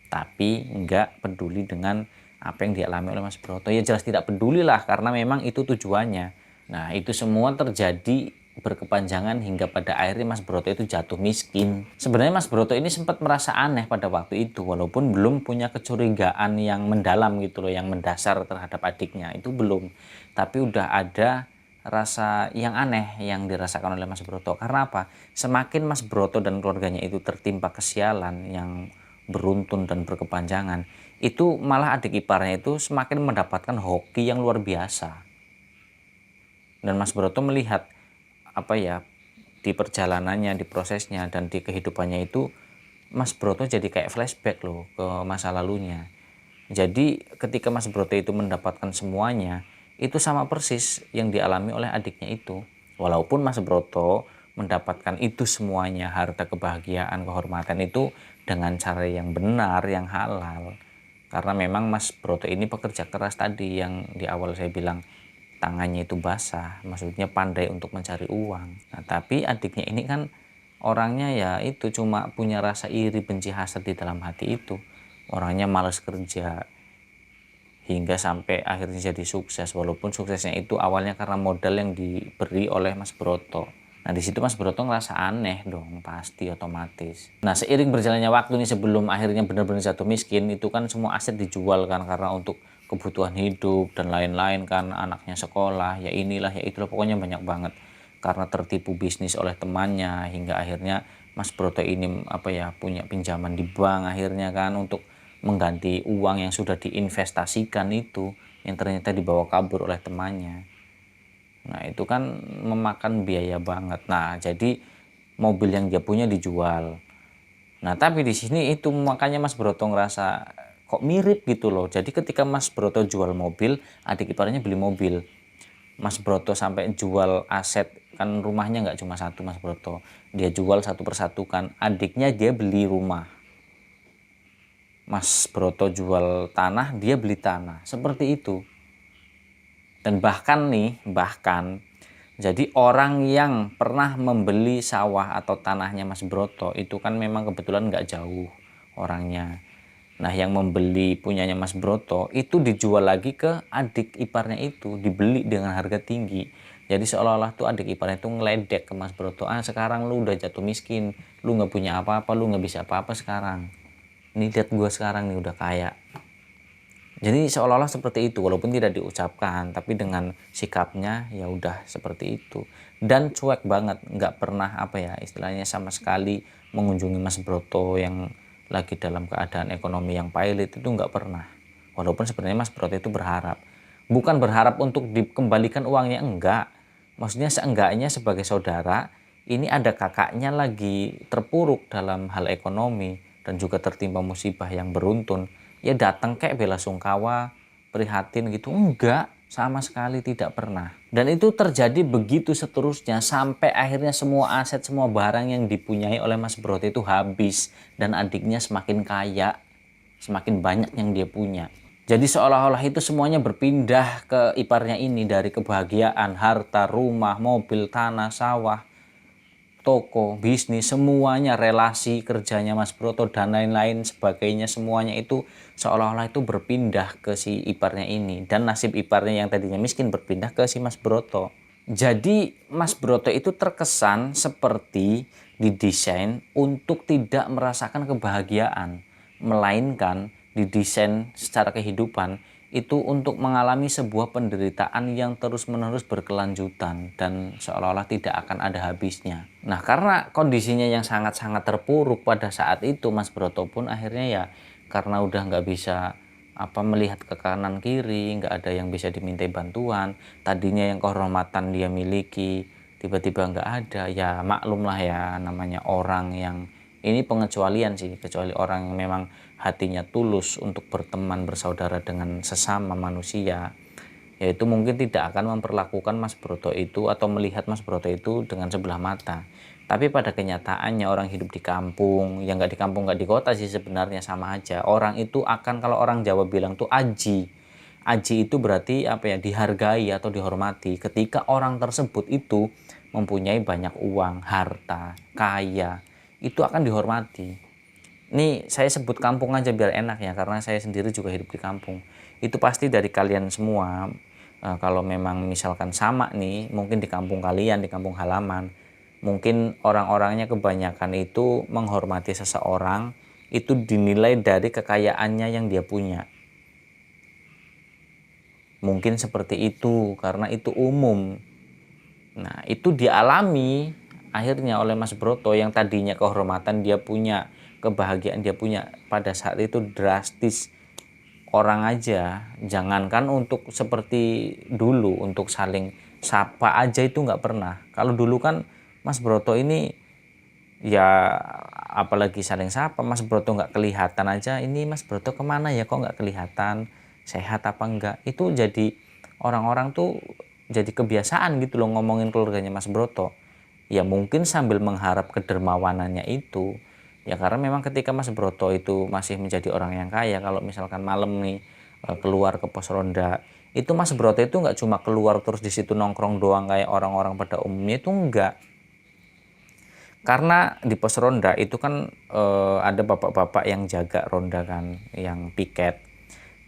Tapi nggak peduli dengan apa yang dialami oleh Mas Broto. Ya jelas tidak peduli lah, karena memang itu tujuannya. Nah itu semua terjadi berkepanjangan hingga pada akhirnya Mas Broto itu jatuh miskin. Sebenarnya Mas Broto ini sempat merasa aneh pada waktu itu, walaupun belum punya kecurigaan yang mendalam gitu loh, yang mendasar terhadap adiknya, itu belum. Tapi udah ada rasa yang aneh yang dirasakan oleh Mas Broto. Karena apa? Semakin Mas Broto dan keluarganya itu tertimpa kesialan yang beruntun dan berkepanjangan, itu malah adik iparnya itu semakin mendapatkan hoki yang luar biasa. Dan Mas Broto melihat di perjalanannya, di prosesnya, dan di kehidupannya itu, Mas Broto jadi kayak flashback loh ke masa lalunya. Jadi ketika Mas Broto itu mendapatkan semuanya, itu sama persis yang dialami oleh adiknya itu. Walaupun Mas Broto mendapatkan itu semuanya, harta, kebahagiaan, kehormatan itu dengan cara yang benar, yang halal. Karena memang Mas Broto ini pekerja keras tadi, yang di awal saya bilang tangannya itu basah, maksudnya pandai untuk mencari uang. Nah, tapi adiknya ini kan orangnya ya itu cuma punya rasa iri, benci, hasad di dalam hati itu. Orangnya malas kerja, hingga sampai akhirnya jadi sukses, walaupun suksesnya itu awalnya karena modal yang diberi oleh Mas Broto. Nah di situ Mas Broto ngerasa aneh dong, pasti otomatis. Nah seiring berjalannya waktu nih, sebelum akhirnya benar-benar jatuh miskin, itu kan semua aset dijual kan, karena untuk kebutuhan hidup dan lain-lain kan, anaknya sekolah, ya inilah ya itulah, pokoknya banyak banget. Karena tertipu bisnis oleh temannya, hingga akhirnya Mas Broto ini punya pinjaman di bank akhirnya kan, untuk mengganti uang yang sudah diinvestasikan itu, yang ternyata dibawa kabur oleh temannya. Nah itu kan memakan biaya banget. Nah jadi mobil yang dia punya dijual. Nah tapi di sini itu makanya Mas Broto ngerasa kok mirip gitu loh. Jadi ketika Mas Broto jual mobil, adik iparnya beli mobil. Mas Broto sampai jual aset, kan rumahnya nggak cuma satu Mas Broto. Dia jual satu persatu kan. Adiknya dia beli rumah. Mas Broto jual tanah, dia beli tanah. Seperti itu. Dan bahkan jadi orang yang pernah membeli sawah atau tanahnya Mas Broto itu kan memang kebetulan nggak jauh orangnya. Nah yang membeli punyanya Mas Broto itu dijual lagi ke adik iparnya itu, dibeli dengan harga tinggi. Jadi seolah-olah tuh adik iparnya itu ngeledek ke Mas Broto, sekarang lu udah jatuh miskin, lu nggak punya apa-apa, lu nggak bisa apa-apa sekarang. Ini lihat gue sekarang nih udah kaya. Jadi seolah-olah seperti itu, walaupun tidak diucapkan, tapi dengan sikapnya ya udah seperti itu. Dan cuek banget, nggak pernah istilahnya sama sekali mengunjungi Mas Broto yang lagi dalam keadaan ekonomi yang pailit, itu nggak pernah. Walaupun sebenarnya Mas Broto itu berharap, bukan berharap untuk dikembalikan uangnya, enggak. Maksudnya seenggaknya sebagai saudara, ini ada kakaknya lagi terpuruk dalam hal ekonomi dan juga tertimpa musibah yang beruntun. Ya datang kayak bela sungkawa, prihatin gitu, enggak, sama sekali tidak pernah. Dan itu terjadi begitu seterusnya sampai akhirnya semua aset, semua barang yang dipunyai oleh Mas Broto itu habis dan adiknya semakin kaya, semakin banyak yang dia punya. Jadi seolah-olah itu semuanya berpindah ke iparnya ini, dari kebahagiaan, harta, rumah, mobil, tanah, sawah, toko, bisnis, semuanya, relasi kerjanya Mas Broto dan lain-lain sebagainya, semuanya itu seolah-olah itu berpindah ke si iparnya ini, dan nasib iparnya yang tadinya miskin berpindah ke si Mas Broto. Jadi Mas Broto itu terkesan seperti didesain untuk tidak merasakan kebahagiaan, melainkan didesain secara kehidupan itu untuk mengalami sebuah penderitaan yang terus-menerus berkelanjutan dan seolah-olah tidak akan ada habisnya. Nah, karena kondisinya yang sangat-sangat terpuruk pada saat itu, Mas Broto pun akhirnya ya karena udah nggak bisa melihat ke kanan kiri, nggak ada yang bisa dimintai bantuan, tadinya yang kehormatan dia miliki tiba-tiba nggak ada, ya maklum lah ya, namanya orang yang ini pengecualian sih, kecuali orang yang memang hatinya tulus untuk berteman bersaudara dengan sesama manusia, yaitu mungkin tidak akan memperlakukan Mas Broto itu atau melihat Mas Broto itu dengan sebelah mata. Tapi pada kenyataannya orang hidup di kampung, yang nggak di kampung nggak di kota sih sebenarnya sama aja. Orang itu akan, kalau orang Jawa bilang tuh aji. Aji itu berarti dihargai atau dihormati ketika orang tersebut itu mempunyai banyak uang, harta, kaya, itu akan dihormati. Ini saya sebut kampung aja biar enak ya, karena saya sendiri juga hidup di kampung. Itu pasti dari kalian semua, kalau memang misalkan sama nih, mungkin di kampung kalian, di kampung halaman, mungkin orang-orangnya kebanyakan itu menghormati seseorang, itu dinilai dari kekayaannya yang dia punya. Mungkin seperti itu, karena itu umum. Nah, itu dialami akhirnya oleh Mas Broto yang tadinya kehormatan dia punya, kebahagiaan dia punya, pada saat itu drastis. Orang aja, jangankan untuk seperti dulu, untuk saling sapa aja itu nggak pernah. Kalau dulu kan Mas Broto ini ya apalagi saling sapa, Mas Broto nggak kelihatan aja, ini Mas Broto kemana ya kok nggak kelihatan, sehat apa enggak, itu jadi orang-orang tuh jadi kebiasaan gitu loh ngomongin keluarganya Mas Broto. Ya mungkin sambil mengharap kedermawanannya itu, ya karena memang ketika Mas Broto itu masih menjadi orang yang kaya, kalau misalkan malam nih keluar ke pos ronda, itu Mas Broto itu nggak cuma keluar terus di situ nongkrong doang kayak orang-orang pada umumnya, itu enggak. Karena di pos ronda itu kan ada bapak-bapak yang jaga ronda kan, yang piket.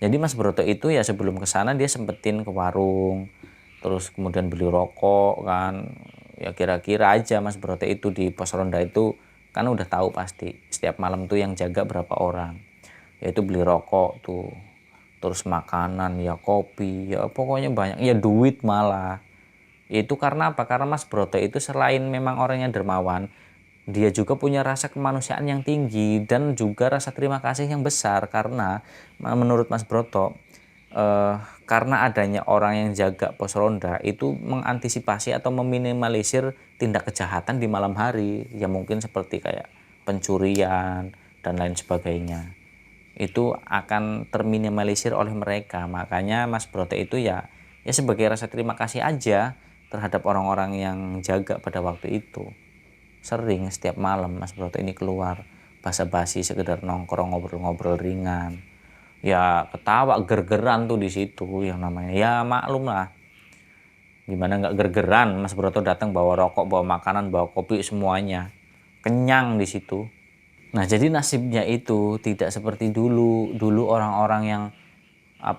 Jadi Mas Broto itu ya sebelum ke sana dia sempetin ke warung, terus kemudian beli rokok kan. Ya kira-kira aja Mas Broto itu di pos ronda itu kan udah tahu pasti setiap malam tuh yang jaga berapa orang. Yaitu beli rokok tuh, terus makanan, ya kopi, ya pokoknya banyak, ya duit malah. Itu karena apa? Karena Mas Broto itu selain memang orang yang dermawan, dia juga punya rasa kemanusiaan yang tinggi dan juga rasa terima kasih yang besar, karena menurut Mas Broto karena adanya orang yang jaga pos ronda itu mengantisipasi atau meminimalisir tindak kejahatan di malam hari, ya mungkin seperti kayak pencurian dan lain sebagainya, itu akan terminimalisir oleh mereka. Makanya Mas Broto itu ya sebagai rasa terima kasih aja terhadap orang-orang yang jaga pada waktu itu. Sering setiap malam Mas Broto ini keluar basa-basi, sekedar nongkrong, ngobrol-ngobrol ringan. Ya ketawa gergeran tuh di situ, yang namanya ya maklum lah. Gimana nggak gergeran, Mas Broto datang bawa rokok, bawa makanan, bawa kopi, semuanya. Kenyang di situ. Nah, jadi nasibnya itu tidak seperti dulu. Dulu orang-orang yang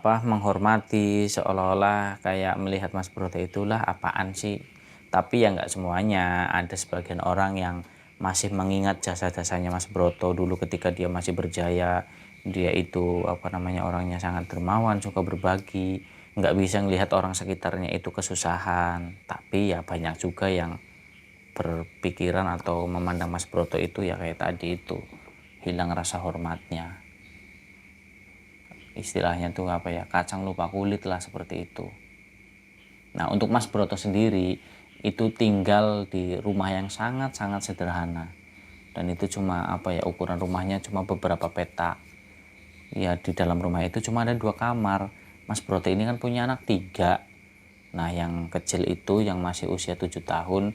menghormati, seolah-olah kayak melihat Mas Broto itulah apaan sih. Tapi ya nggak semuanya, ada sebagian orang yang masih mengingat jasa-jasanya Mas Broto dulu ketika dia masih berjaya. Dia itu orangnya sangat dermawan, suka berbagi, nggak bisa ngelihat orang sekitarnya itu kesusahan. Tapi ya banyak juga yang berpikiran atau memandang Mas Broto itu ya kayak tadi itu, hilang rasa hormatnya. Istilahnya tuh kacang lupa kulit lah, seperti itu. Nah, untuk Mas Broto sendiri itu tinggal di rumah yang sangat-sangat sederhana, dan itu cuma ukuran rumahnya cuma beberapa petak. Ya di dalam rumah itu cuma ada 2 kamar. Mas Broto ini kan punya anak 3. Nah, yang kecil itu yang masih usia 7 tahun,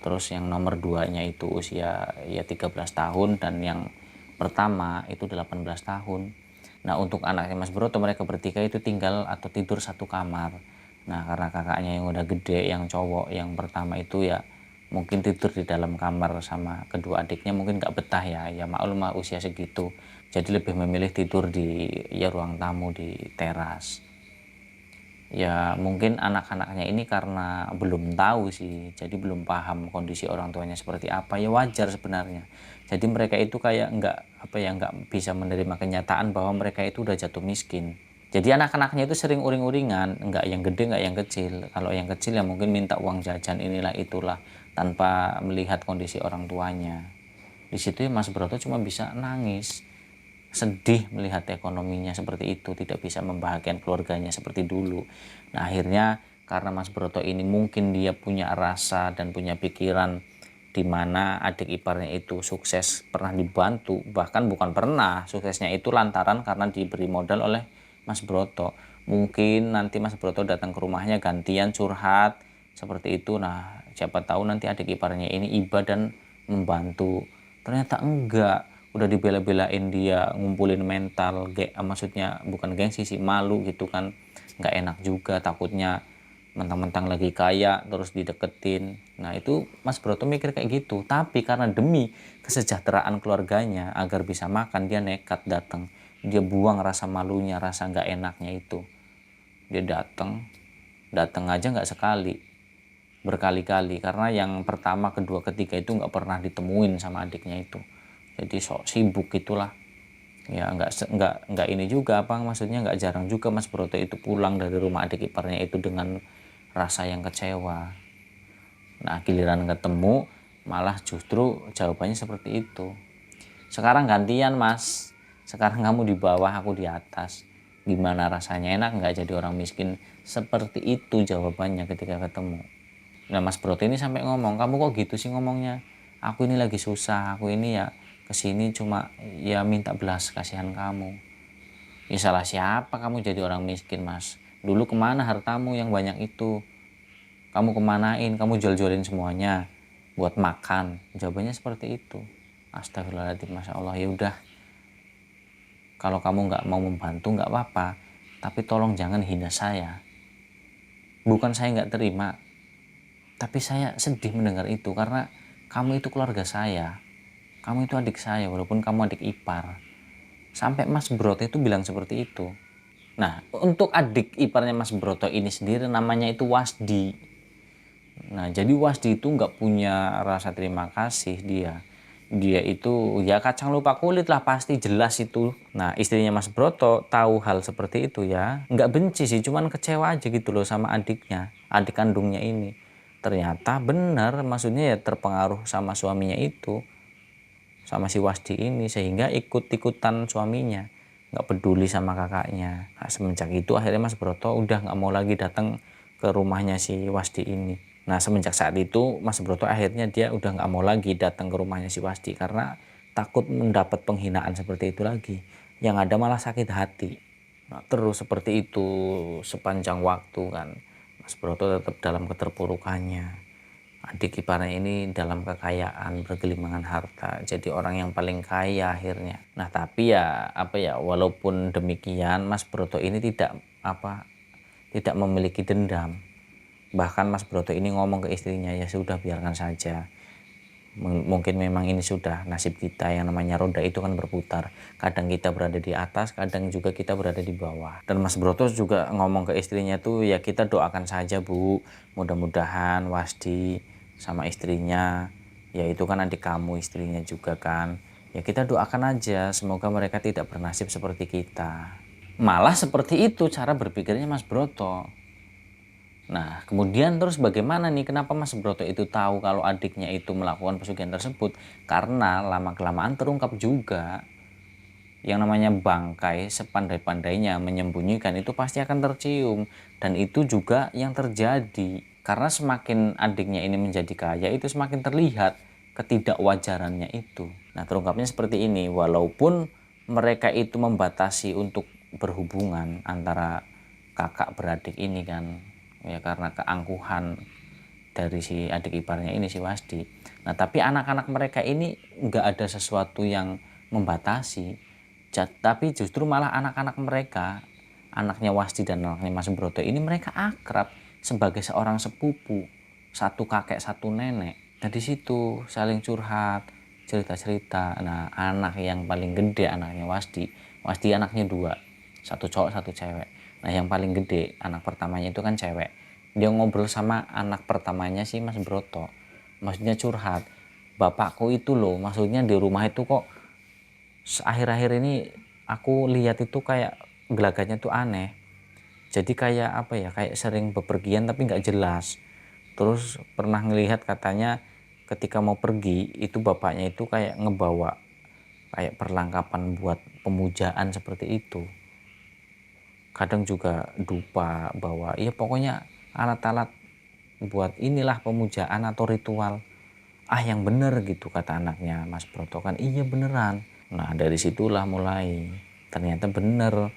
terus yang nomor 2-nya itu usia 13 tahun, dan yang pertama itu 18 tahun. Nah untuk anaknya Mas Broto, mereka bertiga itu tinggal atau tidur satu kamar. Nah karena kakaknya yang udah gede, yang cowok yang pertama itu ya mungkin tidur di dalam kamar sama kedua adiknya, mungkin nggak betah ya maklum lah usia segitu, jadi lebih memilih tidur di ya ruang tamu di teras. Ya mungkin anak-anaknya ini karena belum tahu sih, jadi belum paham kondisi orang tuanya seperti apa, ya wajar sebenarnya. Jadi mereka itu kayak nggak bisa menerima kenyataan bahwa mereka itu udah jatuh miskin. Jadi anak-anaknya itu sering uring-uringan, nggak yang gede nggak yang kecil. Kalau yang kecil ya mungkin minta uang jajan inilah itulah tanpa melihat kondisi orang tuanya. Di situ ya Mas Broto cuma bisa nangis, sedih melihat ekonominya seperti itu, tidak bisa membahagiakan keluarganya seperti dulu. Nah akhirnya karena Mas Broto ini mungkin dia punya rasa dan punya pikiran di mana adik iparnya itu sukses, pernah dibantu, bahkan bukan pernah, suksesnya itu lantaran karena diberi modal oleh Mas Broto. Mungkin nanti Mas Broto datang ke rumahnya gantian curhat seperti itu. Nah siapa tahu nanti adik iparnya ini iba dan membantu. Ternyata enggak, udah dibela-belain dia ngumpulin mental, maksudnya bukan gengsi sih, malu gitu kan, nggak enak juga, takutnya mentang-mentang lagi kaya terus dideketin. Nah itu Mas Broto mikir kayak gitu, tapi karena demi kesejahteraan keluarganya agar bisa makan, dia nekat datang, dia buang rasa malunya, rasa nggak enaknya itu, dia datang. Datang aja nggak sekali, berkali-kali, karena yang pertama, kedua, ketiga itu nggak pernah ditemuin sama adiknya itu, jadi sok sibuk gitulah. Ya nggak ini juga apa maksudnya, nggak jarang juga Mas Broto itu pulang dari rumah adik iparnya itu dengan rasa yang kecewa. Nah giliran ketemu malah justru jawabannya seperti itu. Sekarang gantian Mas, sekarang kamu di bawah, aku di atas, gimana rasanya, enak nggak jadi orang miskin? Seperti itu jawabannya ketika ketemu. Nah Mas Broto ini sampai ngomong, kamu kok gitu sih ngomongnya, aku ini lagi susah, aku ini ya kesini cuma ya minta belas kasihan kamu. Ya salah siapa kamu jadi orang miskin Mas? Dulu kemana hartamu yang banyak itu? Kamu kemanain? Kamu jual-jualin semuanya buat makan? Jawabannya seperti itu. Astagfirullahaladzim, Masya Allah. Ya udah, kalau kamu nggak mau membantu nggak apa-apa, tapi tolong jangan hina saya. Bukan saya nggak terima, tapi saya sedih mendengar itu karena kamu itu keluarga saya. Kamu itu adik saya walaupun kamu adik ipar. Sampai Mas Broto itu bilang seperti itu. Nah, untuk adik iparnya Mas Broto ini sendiri namanya itu Wasdi. Nah, jadi Wasdi itu nggak punya rasa terima kasih dia. Dia itu ya kacang lupa kulit lah, pasti jelas itu. Nah, istrinya Mas Broto tahu hal seperti itu ya. Nggak benci sih, cuman kecewa aja gitu loh sama adiknya, adik kandungnya ini. Ternyata benar, maksudnya ya terpengaruh sama suaminya itu, sama si Wasdi ini, sehingga ikut-ikutan suaminya, nggak peduli sama kakaknya. Nah, semenjak itu akhirnya Mas Broto udah nggak mau lagi datang ke rumahnya si Wasdi ini. Nah semenjak saat itu Mas Broto akhirnya dia udah nggak mau lagi datang ke rumahnya si Wasdi karena takut mendapat penghinaan seperti itu lagi, yang ada malah sakit hati. Nah, terus seperti itu sepanjang waktu kan, Mas Broto tetap dalam keterpurukannya. Adik iparnya ini dalam kekayaan, bergelimangan harta, jadi orang yang paling kaya akhirnya. Nah tapi ya walaupun demikian Mas Broto ini tidak memiliki dendam. Bahkan Mas Broto ini ngomong ke istrinya, ya sudah biarkan saja, mungkin memang ini sudah nasib kita, yang namanya roda itu kan berputar, kadang kita berada di atas, kadang juga kita berada di bawah. Dan Mas Broto juga ngomong ke istrinya tuh, ya kita doakan saja Bu, mudah-mudahan Wasdi sama istrinya, ya itu kan adik kamu istrinya juga kan, ya kita doakan aja semoga mereka tidak bernasib seperti kita. Malah seperti itu cara berpikirnya Mas Broto. Nah, kemudian terus bagaimana nih, kenapa Mas Broto itu tahu kalau adiknya itu melakukan pesugihan tersebut? Karena lama-kelamaan terungkap juga, yang namanya bangkai sepandai-pandainya menyembunyikan itu pasti akan tercium. Dan itu juga yang terjadi. Karena semakin adiknya ini menjadi kaya, itu semakin terlihat ketidakwajarannya itu. Nah, terungkapnya seperti ini, walaupun mereka itu membatasi untuk berhubungan antara kakak beradik ini kan, ya karena keangkuhan dari si adik iparnya ini si Wasdi. Nah tapi anak-anak mereka ini nggak ada sesuatu yang membatasi, Tapi justru malah anak-anak mereka, anaknya Wasti dan anaknya Mas Broto ini, mereka akrab sebagai seorang sepupu, satu kakek satu nenek. Nah di situ saling curhat, cerita-cerita. Nah anak yang paling gede anaknya Wasti anaknya dua, satu cowok satu cewek. Nah yang paling gede anak pertamanya itu kan cewek. Dia ngobrol sama anak pertamanya si Mas Broto, maksudnya curhat, bapakku itu loh, maksudnya di rumah itu kok akhir-akhir ini aku lihat itu kayak gelagatnya tuh aneh. Jadi kayak apa ya, kayak sering bepergian tapi nggak jelas. Terus pernah ngelihat katanya ketika mau pergi itu bapaknya itu kayak ngebawa kayak perlengkapan buat pemujaan seperti itu. Kadang juga dupa bawa, ya pokoknya alat-alat buat inilah pemujaan atau ritual. Ah yang bener gitu kata anaknya Mas Broto kan, iya beneran. Nah dari situlah mulai ternyata bener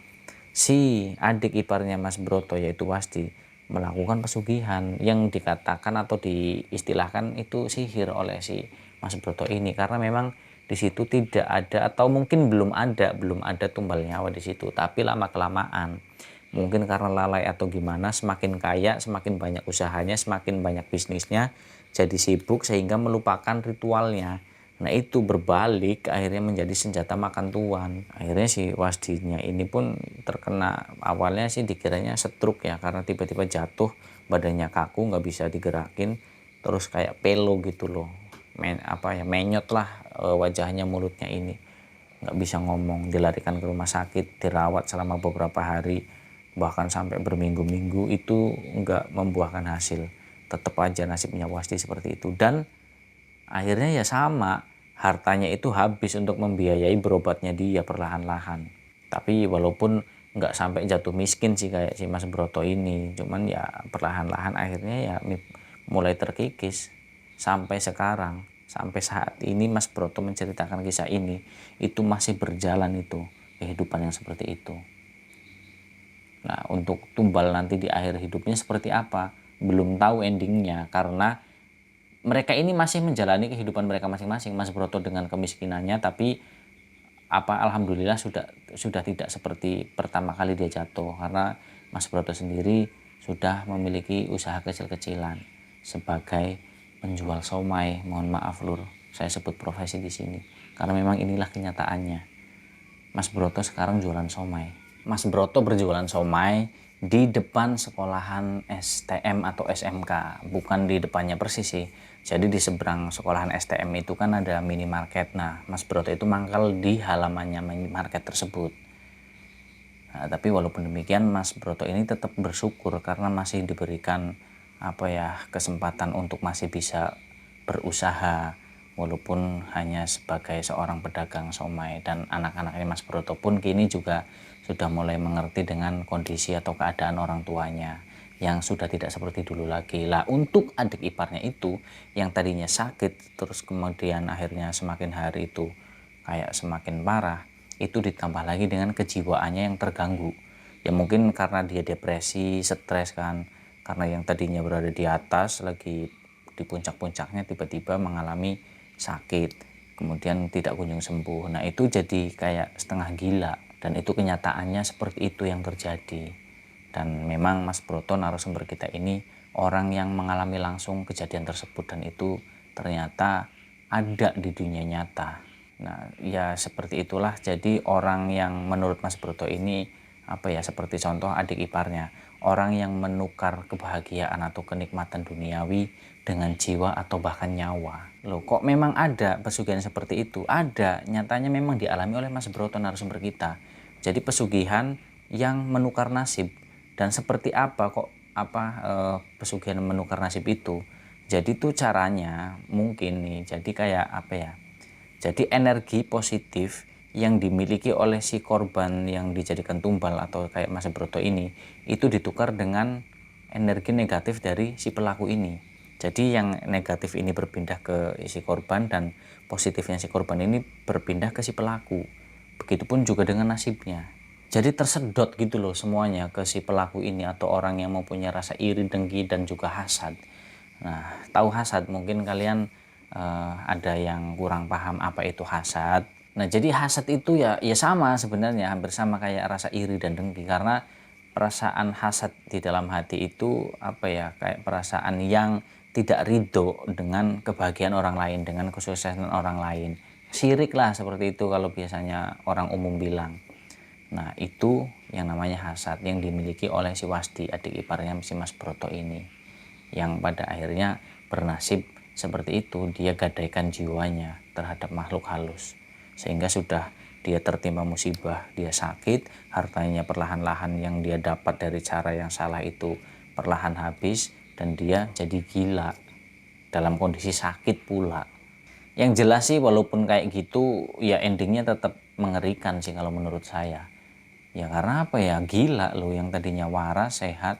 si adik iparnya Mas Broto yaitu Wasti melakukan pesugihan yang dikatakan atau diistilahkan itu sihir oleh si Mas Broto ini, karena memang di situ tidak ada atau mungkin belum ada tumbal nyawa di situ, tapi lama kelamaan mungkin karena lalai atau gimana, semakin kaya semakin banyak usahanya, semakin banyak bisnisnya, jadi sibuk sehingga melupakan ritualnya. Nah itu berbalik akhirnya menjadi senjata makan tuan. Akhirnya si Wasdinya ini pun terkena, awalnya sih dikiranya stroke ya, karena tiba-tiba jatuh, badannya kaku nggak bisa digerakin, terus kayak pelo gitu loh, menyot lah wajahnya, mulutnya ini nggak bisa ngomong. Dilarikan ke rumah sakit, dirawat selama beberapa hari, bahkan sampai berminggu-minggu itu nggak membuahkan hasil. Tetap aja nasibnya Wasti seperti itu, dan akhirnya ya sama, hartanya itu habis untuk membiayai berobatnya dia perlahan-lahan. Tapi walaupun nggak sampai jatuh miskin sih kayak si Mas Broto ini, cuman ya perlahan-lahan akhirnya ya mulai terkikis sampai sekarang. Sampai saat ini Mas Broto menceritakan kisah ini, itu masih berjalan itu kehidupan yang seperti itu. Nah untuk tumbal nanti di akhir hidupnya seperti apa, belum tahu endingnya, karena mereka ini masih menjalani kehidupan mereka masing-masing. Mas Broto dengan kemiskinannya, tapi alhamdulillah sudah tidak seperti pertama kali dia jatuh, karena Mas Broto sendiri sudah memiliki usaha kecil-kecilan sebagai penjual somai. Mohon maaf Lur, saya sebut profesi di sini karena memang inilah kenyataannya. Mas Broto sekarang jualan somai. Mas Broto berjualan somai di depan sekolahan STM atau SMK, bukan di depannya persis sih. Jadi di seberang sekolahan STM itu kan ada minimarket. Nah, Mas Broto itu mangkal di halamannya minimarket tersebut. Nah, tapi walaupun demikian Mas Broto ini tetap bersyukur karena masih diberikan kesempatan untuk masih bisa berusaha walaupun hanya sebagai seorang pedagang somai. Dan anak-anaknya Mas Broto pun kini juga sudah mulai mengerti dengan kondisi atau keadaan orang tuanya yang sudah tidak seperti dulu lagi. Lah untuk adik iparnya itu yang tadinya sakit terus kemudian akhirnya semakin hari itu kayak semakin parah, itu ditambah lagi dengan kejiwaannya yang terganggu. Ya mungkin karena dia depresi, stres kan, karena yang tadinya berada di atas lagi di puncak-puncaknya tiba-tiba mengalami sakit, kemudian tidak kunjung sembuh. Nah itu jadi kayak setengah gila, dan itu kenyataannya seperti itu yang terjadi. Dan memang Mas Broto narasumber kita ini orang yang mengalami langsung kejadian tersebut, dan itu ternyata ada di dunia nyata. Nah ya seperti itulah, jadi orang yang menurut Mas Broto ini seperti contoh adik iparnya, orang yang menukar kebahagiaan atau kenikmatan duniawi dengan jiwa atau bahkan nyawa. Loh kok memang ada pesugihan seperti itu? Ada, nyatanya memang dialami oleh Mas Broto narasumber kita. Jadi pesugihan yang menukar nasib. Dan seperti apa kok pesugihan menukar nasib itu? Jadi tuh caranya mungkin nih, jadi kayak jadi energi positif yang dimiliki oleh si korban yang dijadikan tumbal atau kayak Mas Broto ini, itu ditukar dengan energi negatif dari si pelaku ini. Jadi yang negatif ini berpindah ke si korban, dan positifnya si korban ini berpindah ke si pelaku. Begitupun juga dengan nasibnya. Jadi tersedot gitu loh semuanya ke si pelaku ini atau orang yang mempunyai rasa iri, dengki, dan juga hasad. Nah, tahu hasad? Mungkin kalian ada yang kurang paham apa itu hasad. Nah, jadi hasad itu ya sama sebenarnya, hampir sama kayak rasa iri dan dengki, karena perasaan hasad di dalam hati itu apa ya, kayak perasaan yang tidak ridho dengan kebahagiaan orang lain, dengan kesuksesan orang lain. Syirik lah seperti itu kalau biasanya orang umum bilang. Nah, itu yang namanya hasad yang dimiliki oleh si Wasdi, adik iparnya si Mas Broto ini, yang pada akhirnya bernasib seperti itu. Dia gadaikan jiwanya terhadap makhluk halus, sehingga sudah dia tertimpa musibah, dia sakit, hartanya perlahan-lahan yang dia dapat dari cara yang salah itu perlahan habis, dan dia jadi gila dalam kondisi sakit pula. Yang jelas sih walaupun kayak gitu ya endingnya tetap mengerikan sih kalau menurut saya. Ya karena apa ya, gila loh, yang tadinya waras, sehat,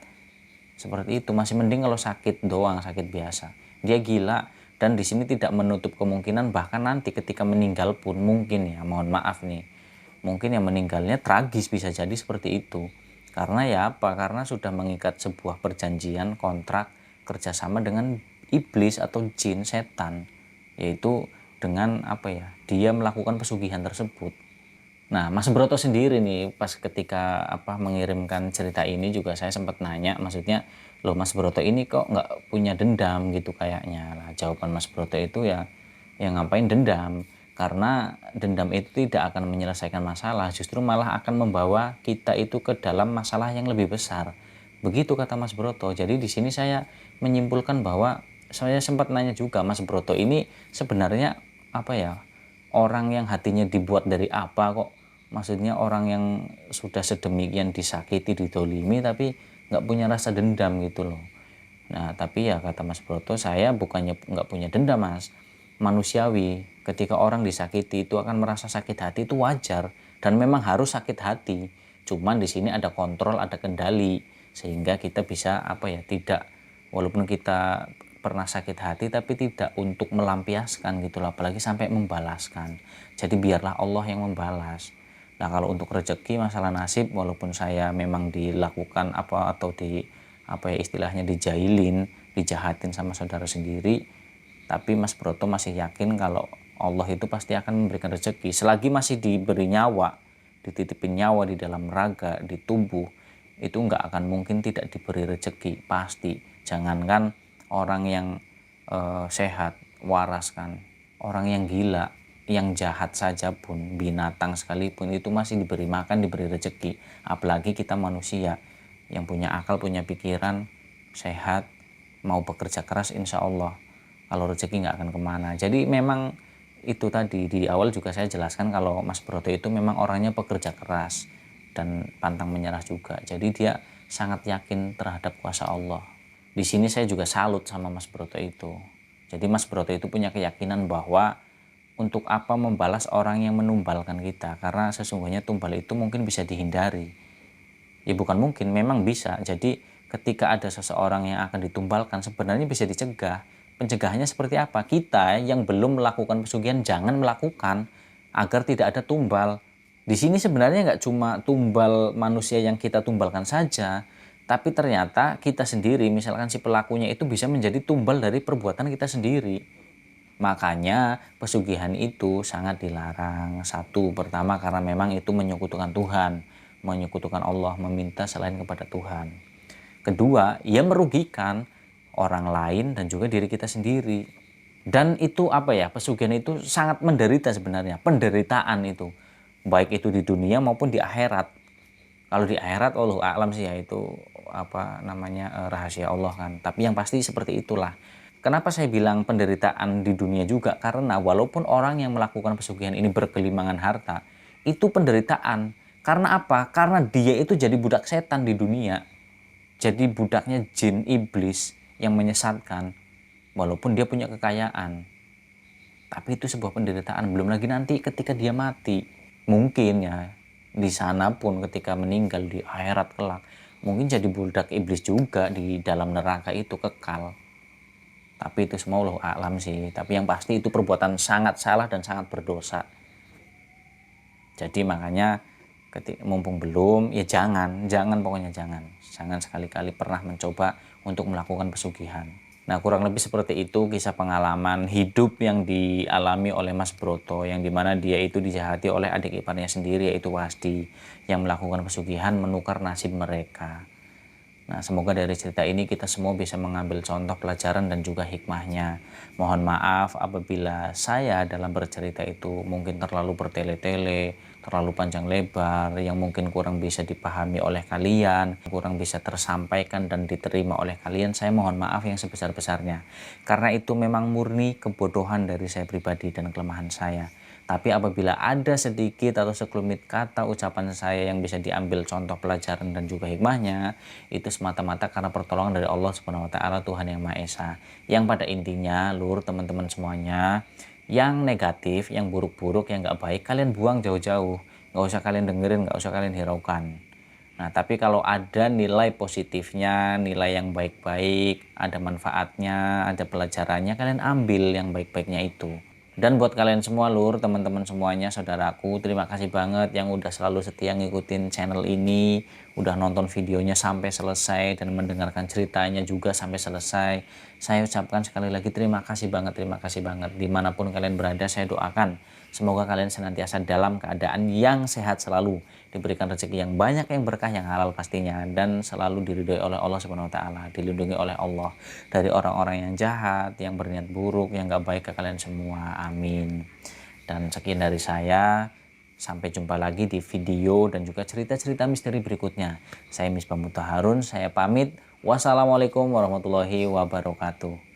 seperti itu. Masih mending kalau sakit doang, sakit biasa. Dia gila, dan di sini tidak menutup kemungkinan bahkan nanti ketika meninggal pun mungkin ya, mohon maaf nih, mungkin yang meninggalnya tragis, bisa jadi seperti itu. Karena ya apa? Karena sudah mengikat sebuah perjanjian kontrak kerjasama dengan iblis atau jin, setan. Yaitu dengan apa ya, dia melakukan pesugihan tersebut. Nah, Mas Broto sendiri nih, pas ketika mengirimkan cerita ini juga saya sempat nanya, maksudnya, loh Mas Broto ini kok nggak punya dendam gitu kayaknya. Lah, jawaban Mas Broto itu ya ngapain dendam? Karena dendam itu tidak akan menyelesaikan masalah, justru malah akan membawa kita itu ke dalam masalah yang lebih besar. Begitu kata Mas Broto. Jadi di sini saya menyimpulkan bahwa saya sempat nanya juga, Mas Broto ini sebenarnya apa ya? Orang yang hatinya dibuat dari apa kok? Maksudnya orang yang sudah sedemikian disakiti, didolimi, tapi nggak punya rasa dendam gitu loh. Nah, tapi ya kata Mas Broto, saya bukannya nggak punya dendam, Mas. Manusiawi, ketika orang disakiti itu akan merasa sakit hati, itu wajar. Dan memang harus sakit hati. Cuman di sini ada kontrol, ada kendali. Sehingga kita bisa tidak, walaupun kita pernah sakit hati, tapi tidak untuk melampiaskan gitu loh. Apalagi sampai membalaskan. Jadi biarlah Allah yang membalas. Nah, kalau untuk rezeki, masalah nasib, walaupun saya memang dilakukan atau istilahnya dijailin, dijahatin sama saudara sendiri, tapi Mas Broto masih yakin kalau Allah itu pasti akan memberikan rezeki. Selagi masih diberi nyawa, dititipin nyawa di dalam raga, di tubuh, itu nggak akan mungkin tidak diberi rezeki, pasti. Jangankan orang yang sehat, waras kan, orang yang gila, yang jahat saja pun, binatang sekalipun itu masih diberi makan, diberi rezeki. Apalagi kita manusia yang punya akal, punya pikiran, sehat, mau bekerja keras, insya Allah kalau rezeki nggak akan kemana. Jadi memang itu tadi di awal juga saya jelaskan kalau Mas Broto itu memang orangnya pekerja keras dan pantang menyerah juga. Jadi dia sangat yakin terhadap kuasa Allah. Di sini saya juga salut sama Mas Broto itu. Jadi Mas Broto itu punya keyakinan bahwa untuk apa membalas orang yang menumbalkan kita, karena sesungguhnya tumbal itu mungkin bisa dihindari. Ya bukan mungkin, memang bisa. Jadi ketika ada seseorang yang akan ditumbalkan sebenarnya bisa dicegah. Pencegahannya seperti apa? Kita yang belum melakukan pesugihan jangan melakukan, agar tidak ada tumbal. Di sini sebenarnya nggak cuma tumbal manusia yang kita tumbalkan saja, tapi ternyata kita sendiri, misalkan si pelakunya itu bisa menjadi tumbal dari perbuatan kita sendiri. Makanya pesugihan itu sangat dilarang. Satu, pertama karena memang itu menyekutukan Tuhan, menyekutukan Allah, meminta selain kepada Tuhan. Kedua, ia merugikan orang lain dan juga diri kita sendiri. Dan itu pesugihan itu sangat menderita sebenarnya, penderitaan itu. Baik itu di dunia maupun di akhirat. Kalau di akhirat Allah a'lam sih ya, itu rahasia Allah kan. Tapi yang pasti seperti itulah. Kenapa saya bilang penderitaan di dunia juga? Karena walaupun orang yang melakukan pesugihan ini bergelimangan harta, itu penderitaan. Karena apa? Karena dia itu jadi budak setan di dunia. Jadi budaknya jin iblis yang menyesatkan. Walaupun dia punya kekayaan. Tapi itu sebuah penderitaan. Belum lagi nanti ketika dia mati. Mungkin ya, di sana pun ketika meninggal di akhirat kelak, mungkin jadi budak iblis juga di dalam neraka itu kekal. Tapi itu semua Allah a'lam sih. Tapi yang pasti itu perbuatan sangat salah dan sangat berdosa. Jadi makanya mumpung belum, ya jangan pokoknya jangan sekali-kali pernah mencoba untuk melakukan pesugihan. Nah, kurang lebih seperti itu kisah pengalaman hidup yang dialami oleh Mas Broto, yang dimana dia itu dijahati oleh adik iparnya sendiri yaitu Wasdi, yang melakukan pesugihan menukar nasib mereka. Nah, semoga dari cerita ini kita semua bisa mengambil contoh pelajaran dan juga hikmahnya. Mohon maaf apabila saya dalam bercerita itu mungkin terlalu bertele-tele, terlalu panjang lebar, yang mungkin kurang bisa dipahami oleh kalian, kurang bisa tersampaikan dan diterima oleh kalian. Saya mohon maaf yang sebesar-besarnya. Karena itu memang murni kebodohan dari saya pribadi dan kelemahan saya. Tapi apabila ada sedikit atau sekelumit kata ucapan saya yang bisa diambil contoh pelajaran dan juga hikmahnya, itu semata-mata karena pertolongan dari Allah Subhanahu wa taala, Tuhan yang Maha Esa. Yang pada intinya, lur teman-teman semuanya, yang negatif, yang buruk-buruk, yang nggak baik kalian buang jauh-jauh. Nggak usah kalian dengerin, nggak usah kalian hiraukan. Nah, tapi kalau ada nilai positifnya, nilai yang baik-baik, ada manfaatnya, ada pelajarannya, kalian ambil yang baik-baiknya itu. Dan buat kalian semua lur, teman-teman semuanya, saudaraku, terima kasih banget yang udah selalu setia ngikutin channel ini, udah nonton videonya sampai selesai dan mendengarkan ceritanya juga sampai selesai. Saya ucapkan sekali lagi terima kasih banget. Dimanapun kalian berada, saya doakan semoga kalian senantiasa dalam keadaan yang sehat selalu, diberikan rezeki yang banyak, yang berkah, yang halal pastinya, dan selalu diridhoi oleh Allah Subhanahu wa taala, dilindungi oleh Allah dari orang-orang yang jahat, yang berniat buruk, yang gak baik ke kalian semua. Amin. Dan sekian dari saya. Sampai jumpa lagi di video dan juga cerita-cerita misteri berikutnya. Saya Misbah Muthaharun, saya pamit. Wassalamualaikum warahmatullahi wabarakatuh.